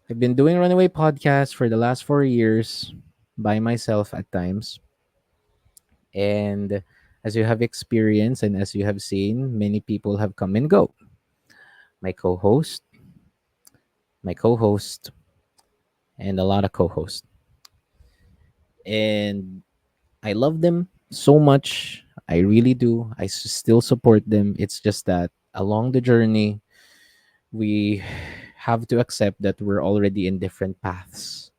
I've been doing Runaway podcast for the last 4 years by myself at times. And as you have experienced and as you have seen, many people have come and go. My co host, my co host, and a lot of co hosts. And I love them so much. I really do. Still support them. It's just that along the journey, we have to accept that we're already in different paths.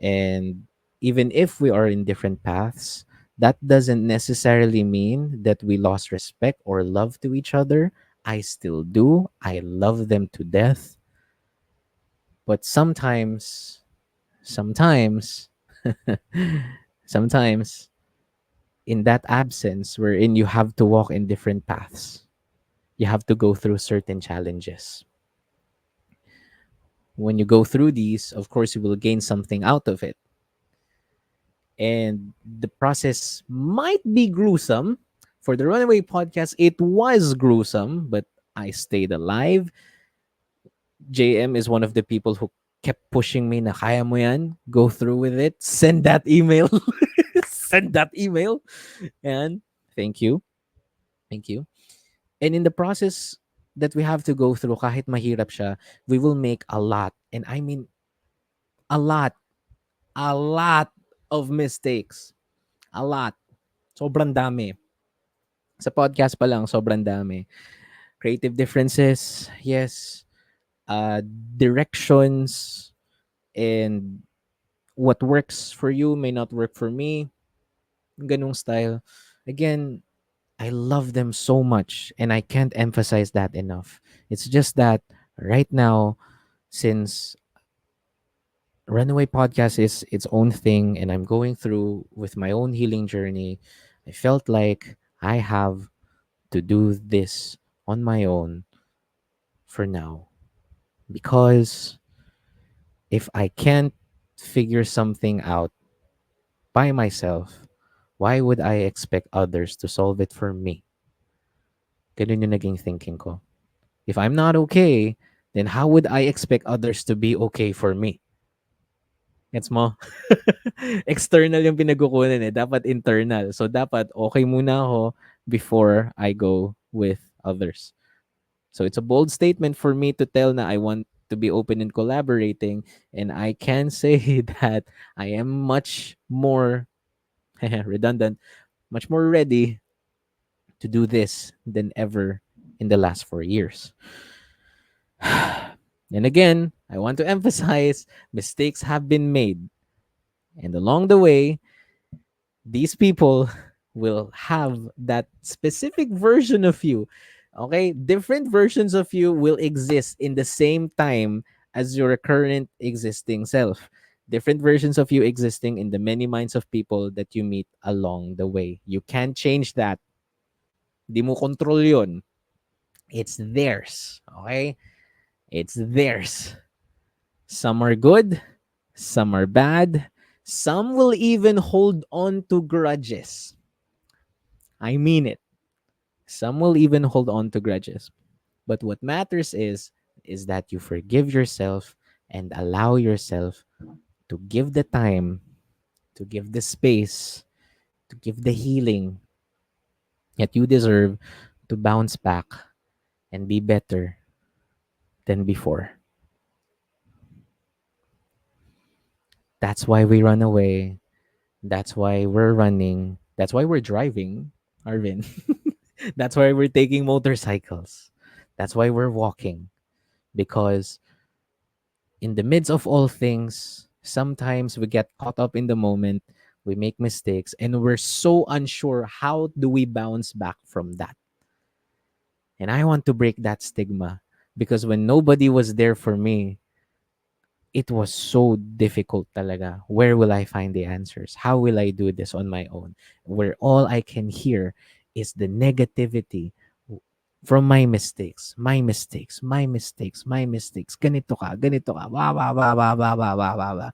And even if we are in different paths, that doesn't necessarily mean that we lost respect or love to each other. I still do. I love them to death. But sometimes, sometimes in that absence, wherein you have to walk in different paths, you have to go through certain challenges. When you go through these, of course, you will gain something out of it. And the process might be gruesome. For the Runaway podcast, it was gruesome, but I stayed alive. JM is one of the people who kept pushing me na kaya mo yan, go through with it, send that email, send that email. And thank you. Thank you. And in the process that we have to go through, kahit mahirap siya, we will make a lot. And I mean, a lot, a lot of mistakes. A lot. Sobrang dami. Sa podcast pa lang, sobrang dami. Creative differences, yes. Directions and what works for you may not work for me. Ganung style. Again, I love them so much and I can't emphasize that enough. It's just that right now, since Runaway Podcast is its own thing and I'm going through with my own healing journey, I felt like I have to do this on my own for now. Because if I can't figure something out by myself, why would I expect others to solve it for me? Ganun yung naging thinking ko. If I'm not okay, then how would I expect others to be okay for me? Gets mo? External yung pinagkukunan eh. Dapat internal. So, dapat okay muna ako before I go with others. So, it's a bold statement for me to tell na I want to be open and collaborating. And I can say that I am much more redundant, much more ready to do this than ever in the last 4 years. And again, I want to emphasize mistakes have been made. And along the way, these people will have that specific version of you. Okay? Different versions of you will exist in the same time as your current existing self. Different versions of you existing in the many minds of people that you meet along the way. You can't change that. Di mo control yun. It's theirs. Okay? It's theirs. Some are good, some are bad, some will even hold on to grudges. I mean it. Some will even hold on to grudges. But what matters is that you forgive yourself and allow yourself to give the time, to give the space, to give the healing that you deserve, to bounce back and be better than before. That's why we run away. That's why we're running. That's why we're driving, Arvin. That's why we're taking motorcycles. That's why we're walking. Because in the midst of all things, sometimes we get caught up in the moment, we make mistakes, and we're so unsure how do we bounce back from that. And I want to break that stigma because when nobody was there for me, it was so difficult talaga. Where will I find the answers? How will I do this on my own? Where all I can hear is the negativity from my mistakes, my mistakes, my mistakes, my mistakes. Ganito ka, wah, wah, wah, wah, wah, wah, wah, wah, wah.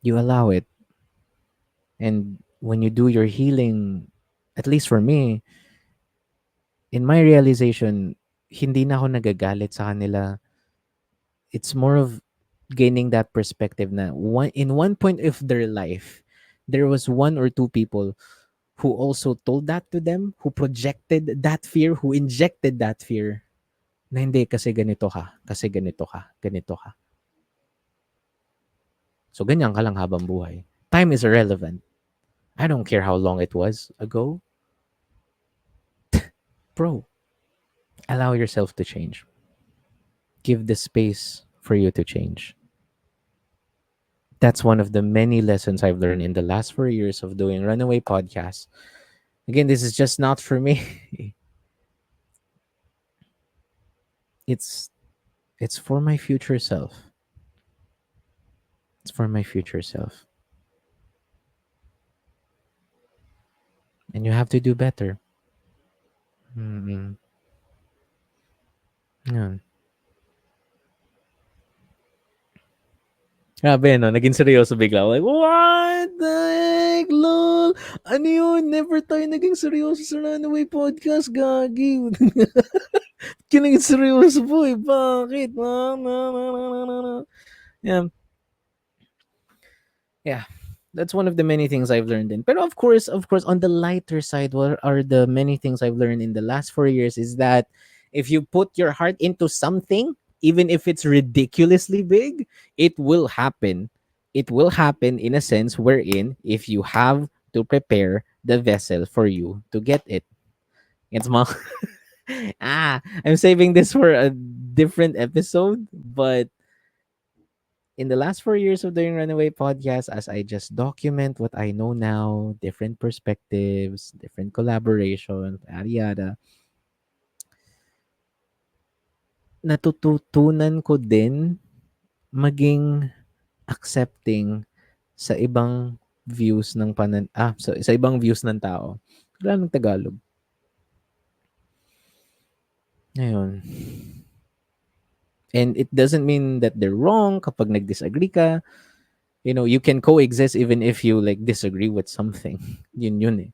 You allow it. And when you do your healing, at least for me, in my realization, hindi na ako nagagalit sa kanila. It's more of gaining that perspective na in one point of their life, there was one or two people who also told that to them, who projected that fear, who injected that fear na hindi kasi ganito ka, kasi ganito ka, ganito ka. So ganyan ka lang habang buhay. Time is irrelevant. I don't care how long it was ago. Bro, allow yourself to change. Give the space for you to change. That's one of the many lessons I've learned in the last 4 years of doing Runaway Podcast. Again, this is just not for me. it's it's for my future self. It's for my future self. And you have to do better. Mm-mm. Yan. Grabe, no? Naging seryoso bigla. Like, what the heck, lol? Ano yun? Never tayo naging seryoso sa Runaway Podcast, gagi. Kinaging seryoso po eh. Bakit? Yeah. Yeah. That's one of the many things I've learned in. But of course, on the lighter side, what are the many things I've learned in the last 4 years is that if you put your heart into something, even if it's ridiculously big, it will happen. It will happen in a sense wherein if you have to prepare the vessel for you to get it. It's mga I'm saving this for a different episode, but in the last 4 years of doing Runaway Podcast, as I just document what I know now, different perspectives, different collaborations, yada yada, natututunan ko din maging accepting sa ibang views ng sa ibang views ng tao. Wala ng Tagalog. Ngayon. And it doesn't mean that they're wrong kapag nag-disagree ka. You know, you can coexist even if you like disagree with something. Yun eh.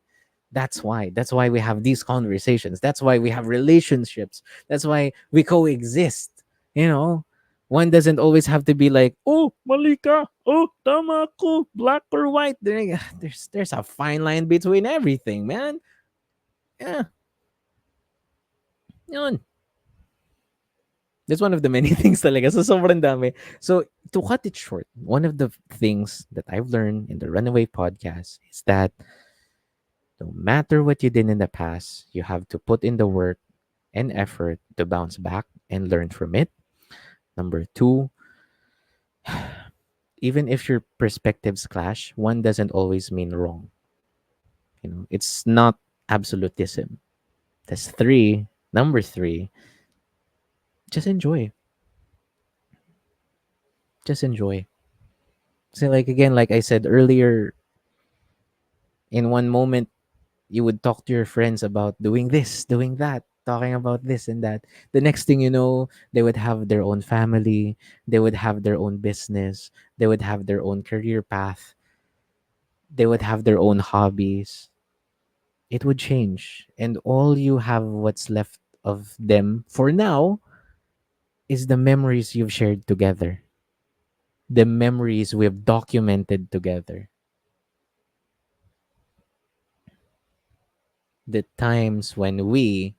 That's why we have these conversations. That's why we have relationships. That's why we coexist. You know, one doesn't always have to be like, oh, mali ka. Oh, tama ko. Black or white. There's a fine line between everything, man. Yeah. Yun. That's one of the many things talaga. So, sobrang dami. So, to cut it short, one of the things that I've learned in the Runaway Podcast is that no matter what you did in the past, you have to put in the work and effort to bounce back and learn from it. Number two, even if your perspectives clash, one doesn't always mean wrong. You know, it's not absolutism. That's three. Number three, just enjoy. Just enjoy. So, like, again, like I said earlier, in one moment, you would talk to your friends about doing this, doing that, talking about this and that. The next thing you know, they would have their own family, they would have their own business, they would have their own career path, they would have their own hobbies. It would change. And all you have what's left of them for now is the memories you've shared together, the memories we've documented together, the times when we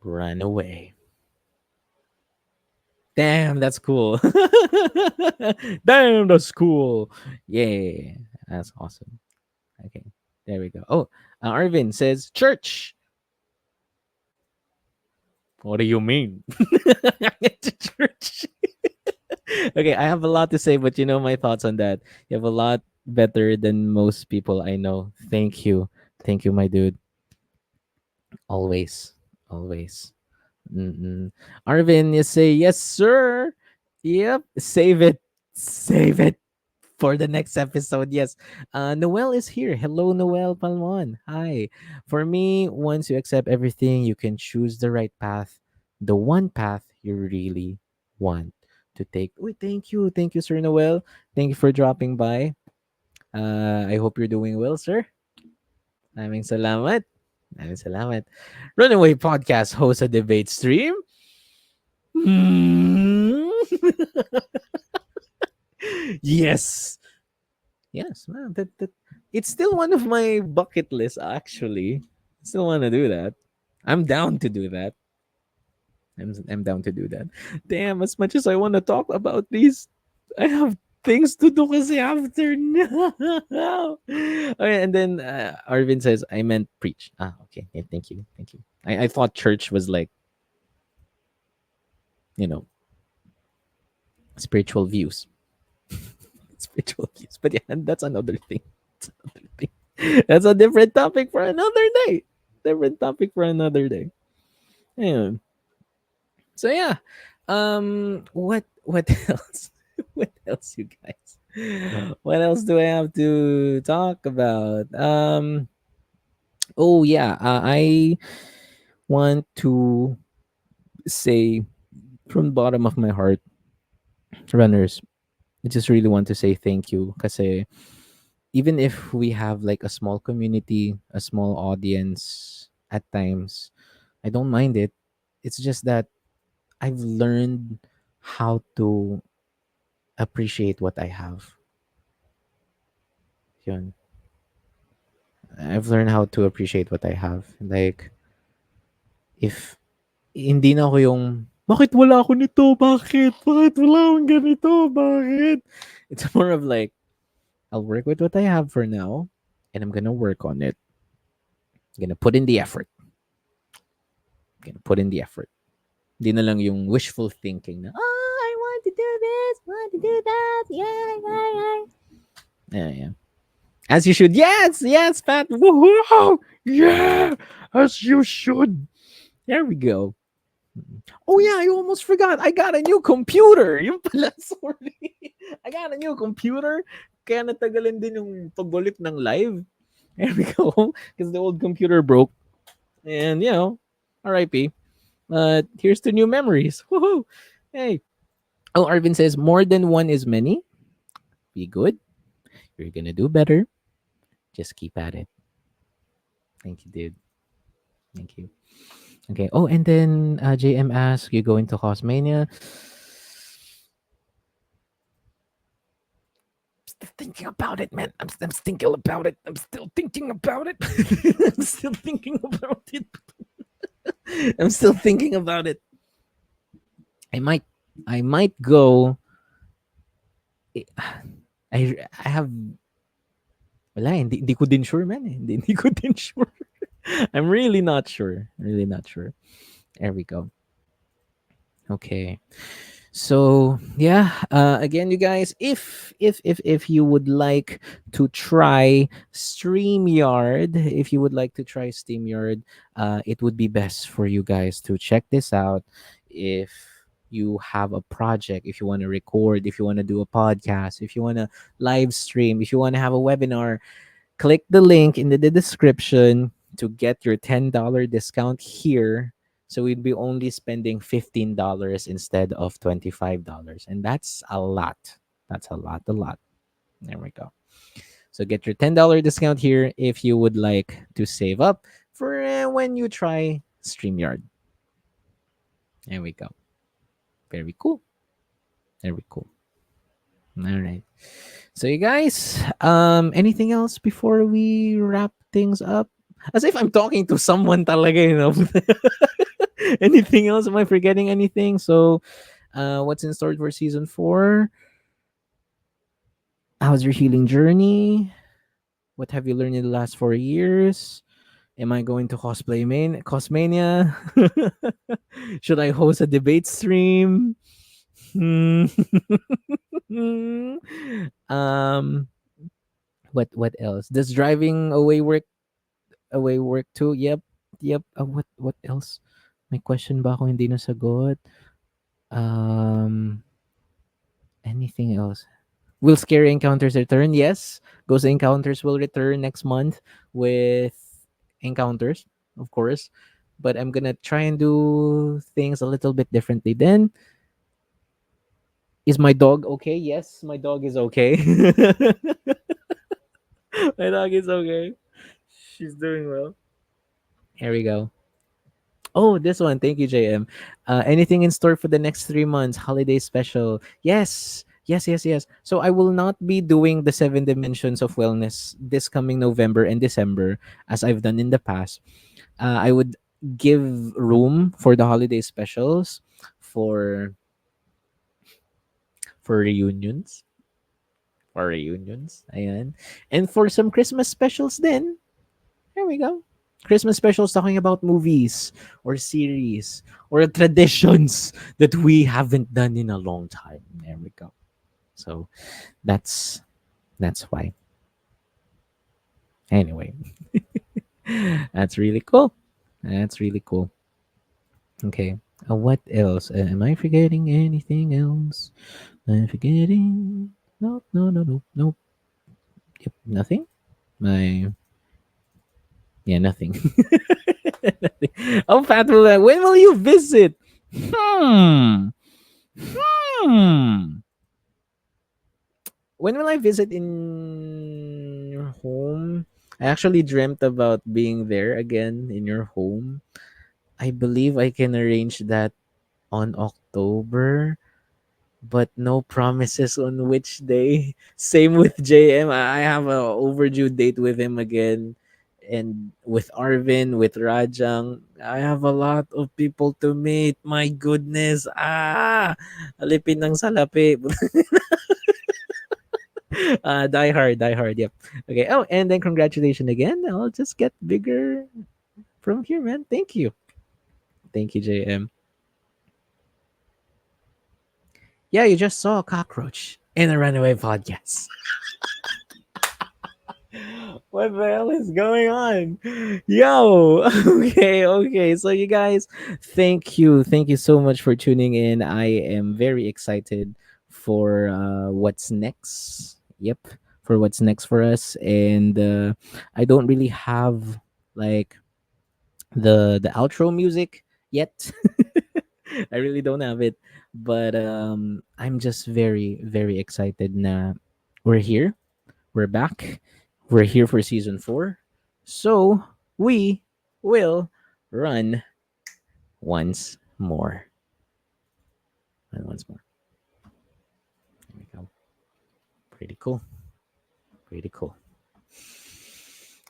ran away. Damn, that's cool. Damn, that's cool. Yeah, that's awesome. Okay, there we go. Oh, Arvin says church. What do you mean? To church. Okay, I have a lot to say, but you know my thoughts on that. You have a lot better than most people I know. Thank you. Thank you, my dude. Always. Always. Mm-mm. Arvin, you say, yes, sir. Yep. Save it. Save it for the next episode. Yes. Noel is here. Hello, Noel Palmon. Hi. For me, once you accept everything, you can choose the right path, the one path you really want to take. Wait, thank you. Thank you, Sir Noel. Thank you for dropping by. I hope you're doing well, sir. Maraming salamat. Maraming salamat. Runaway Podcast host a debate stream. Hmm. Yes. Yes, man. It's still one of my bucket lists, actually. Still want to do that. I'm down to do that. I'm down to do that. Damn, as much as I want to talk about these, I have things to do kasi after now. Okay, and then Arvin says, I meant preach. Ah, okay. Yeah, thank you. Thank you. I thought church was like, you know, spiritual views. Spiritual views. But yeah, that's another thing. That's another thing. That's a different topic for another day. Different topic for another day. Yeah. So yeah. What else? What else, you guys? What else do I have to talk about? Oh yeah, I want to say from the bottom of my heart, runners, I just really want to say thank you kasi even if we have like a small community, a small audience at times, I don't mind it. It's just that I've learned how to appreciate what I have. Yun. I've learned how to appreciate what I have. Like, if hindi na ako yung, bakit wala ako nito? Bakit? Bakit wala akong ganito? Bakit? It's more of like, I'll work with what I have for now, and I'm gonna work on it. I'm gonna put in the effort. I'm gonna put in the effort. Hindi na lang yung wishful thinking na, oh, I want to do this, want to do that. Yeah, yeah, yeah. Yeah, yeah. As you should. Yes, yes, Pat. Woohoo! Yeah, as you should. There we go. Oh yeah, I almost forgot. I got a new computer. Yung pala, sorry. I got a new computer. Kaya natagalan din yung pagbalik ng live. There we go. Because the old computer broke. And, you know, RIP. But here's to new memories. Woohoo! Hey. Oh, Arvin says, more than one is many. Be good. You're gonna do better. Just keep at it. Thank you, dude. Thank you. Okay. Oh, and then JM asks, you going to Cosmania? Still thinking about it, man. I'm thinking about it. I'm still thinking about it. I'm still thinking about it. I'm still thinking about it. I might go. I have wala, hindi ko din sure, man. Hindi ko din sure. I'm really not sure. Really not sure. There we go. Okay. So yeah, again, you guys, if you would like to try StreamYard, if you would like to try StreamYard, it would be best for you guys to check this out. If you have a project, if you want to record, if you want to do a podcast, if you want to live stream, if you want to have a webinar, click the link in the description to get your $10 discount here. So we'd be only spending $15 instead of $25. And that's a lot. That's a lot, a lot. There we go. So get your $10 discount here if you would like to save up for when you try StreamYard. There we go. Very cool. Very cool. All right. So you guys, anything else before we wrap things up? As if I'm talking to someone talaga, you know. Anything else? Am I forgetting anything? So, what's in store for season 4? How's your healing journey? What have you learned in the last 4 years? Am I going to Cosmania? Should I host a debate stream? Hmm. um, what else? Does driving away work too? Yep. Yep. What else? May question ba ako hindi nasagot? Um, anything else? Will Scary Encounters return? Yes. Ghost Encounters will return next month with Encounters, of course. But I'm gonna try and do things a little bit differently then. Is my dog okay? Yes, my dog is okay. My dog is okay. She's doing well. Here we go. Oh, this one. Thank you, JM. Anything in store for the next 3 months? Holiday special. Yes. Yes, yes, yes. So I will not be doing the 7 dimensions of wellness this coming November and December as I've done in the past. I would give room for the holiday specials for for reunions. For reunions. Ayan. And for some Christmas specials then. There we go. Christmas specials talking about movies or series or traditions that we haven't done in a long time. There we go. So that's why. Anyway, that's really cool. That's really cool. Okay. What else? Am I forgetting anything else? I'm forgetting. No, no, no, no, no. Yep, nothing. My Yeah, nothing. Nothing. Oh, Fatula, when will you visit? Hmm. Hmm. When will I visit in your home? I actually dreamt about being there again in your home. I believe I can arrange that on October, but no promises on which day. Same with JM. I have a overdue date with him again. And with Arvin, with Rajang, I have a lot of people to meet. My goodness. Alipin ng salapi. Die hard, die hard. Yep. Okay. Oh, and then congratulations again. I'll just get bigger from here, man. Thank you. Thank you, JM. Yeah, you just saw a cockroach in a runaway podcast. What the hell is going on? Yo, okay. So you guys, thank you so much for tuning in. I am very excited for what's next. Yep, for what's next for us, and I don't really have like the outro music yet. I really don't have it, but I'm just very excited. Na we're here, we're back. We're here for season 4. So we will run once more. And once more. There we go. Pretty cool. Pretty cool.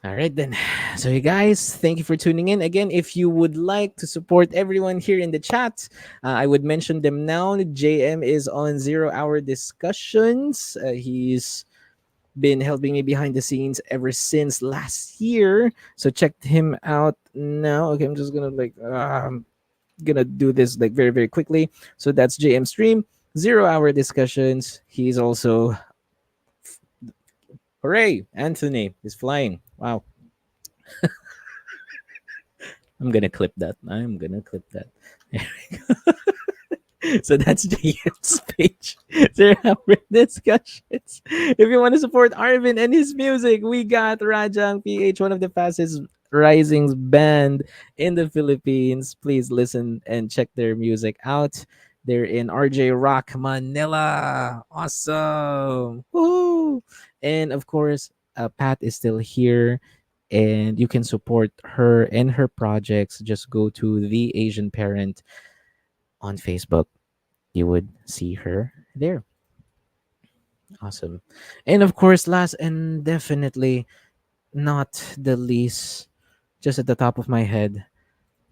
All right, then. So, you guys, thank you for tuning in. Again, if you would like to support everyone here in the chat, I would mention them now. JM is on 0 Hour Discussions. He's been helping me behind the scenes ever since last year. So check him out now. Okay, I'm just gonna do this like very quickly. So that's JM Stream, 0 Hour Discussions. He's also hooray! Anthony is flying. Wow. I'm gonna clip that. I'm gonna clip that. There we go. So that's JM's page. There are discussions. If you want to support Arvin and his music, we got Rajang PH, one of the fastest rising band in the Philippines. Please listen and check their music out. They're in RJ Rock Manila. Awesome. Woo! And of course, Pat is still here. And you can support her and her projects. Just go to The Asian Parent on Facebook. you would see her there. Awesome. And of course, last and definitely not the least, just at the top of my head,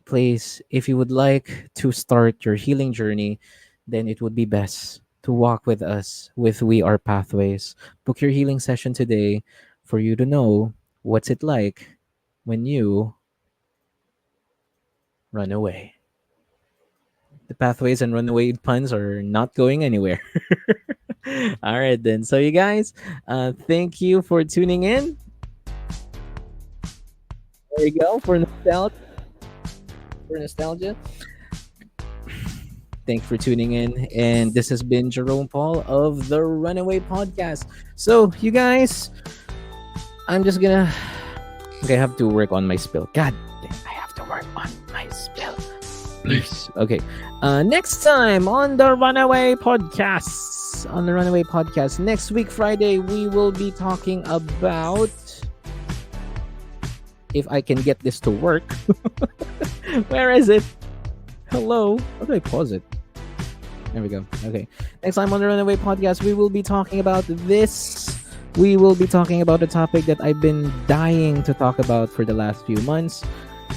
please, if you would like to start your healing journey, then it would be best to walk with us with We Are Pathways. Book your healing session today for you to know what's it like when you run away. The pathways and runaway puns are not going anywhere. All right, then. So, you guys, thank you for tuning in. There you go for nostalgia. For nostalgia. Thanks for tuning in. And this has been Jerome Paul of the Runaway Podcast. So, you guys, I'm just gonna. Okay, I have to work on my spill. God damn, I have to work on my spill. Please. Okay. Next time on the Runaway Podcast. On the Runaway Podcast. Next week, Friday, we will be talking about. If I can get this to work. Where is it? Hello? How do I pause it? There we go. Okay. Next time on the Runaway Podcast, we will be talking about this. We will be talking about a topic that I've been dying to talk about for the last few months.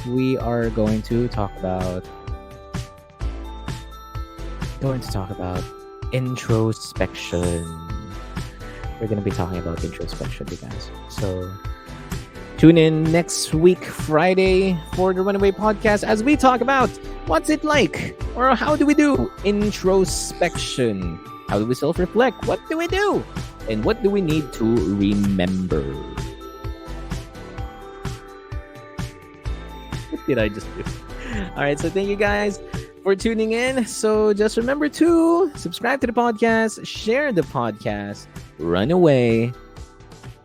We are going to talk about introspection. We're going to be talking about introspection, you guys. So tune in next week, Friday, for the Runaway Podcast as we talk about what's it like, or how do we do introspection? How do we self-reflect? What do we do? And what do we need to remember? What did I just do? All right, so thank you guys for tuning in. So just remember to subscribe to the podcast, share the podcast, run away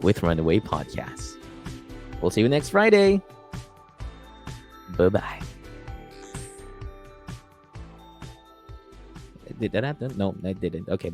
with Runaway Podcast. We'll see you next Friday. Bye-bye. Did that happen? No, I didn't. Okay, bye.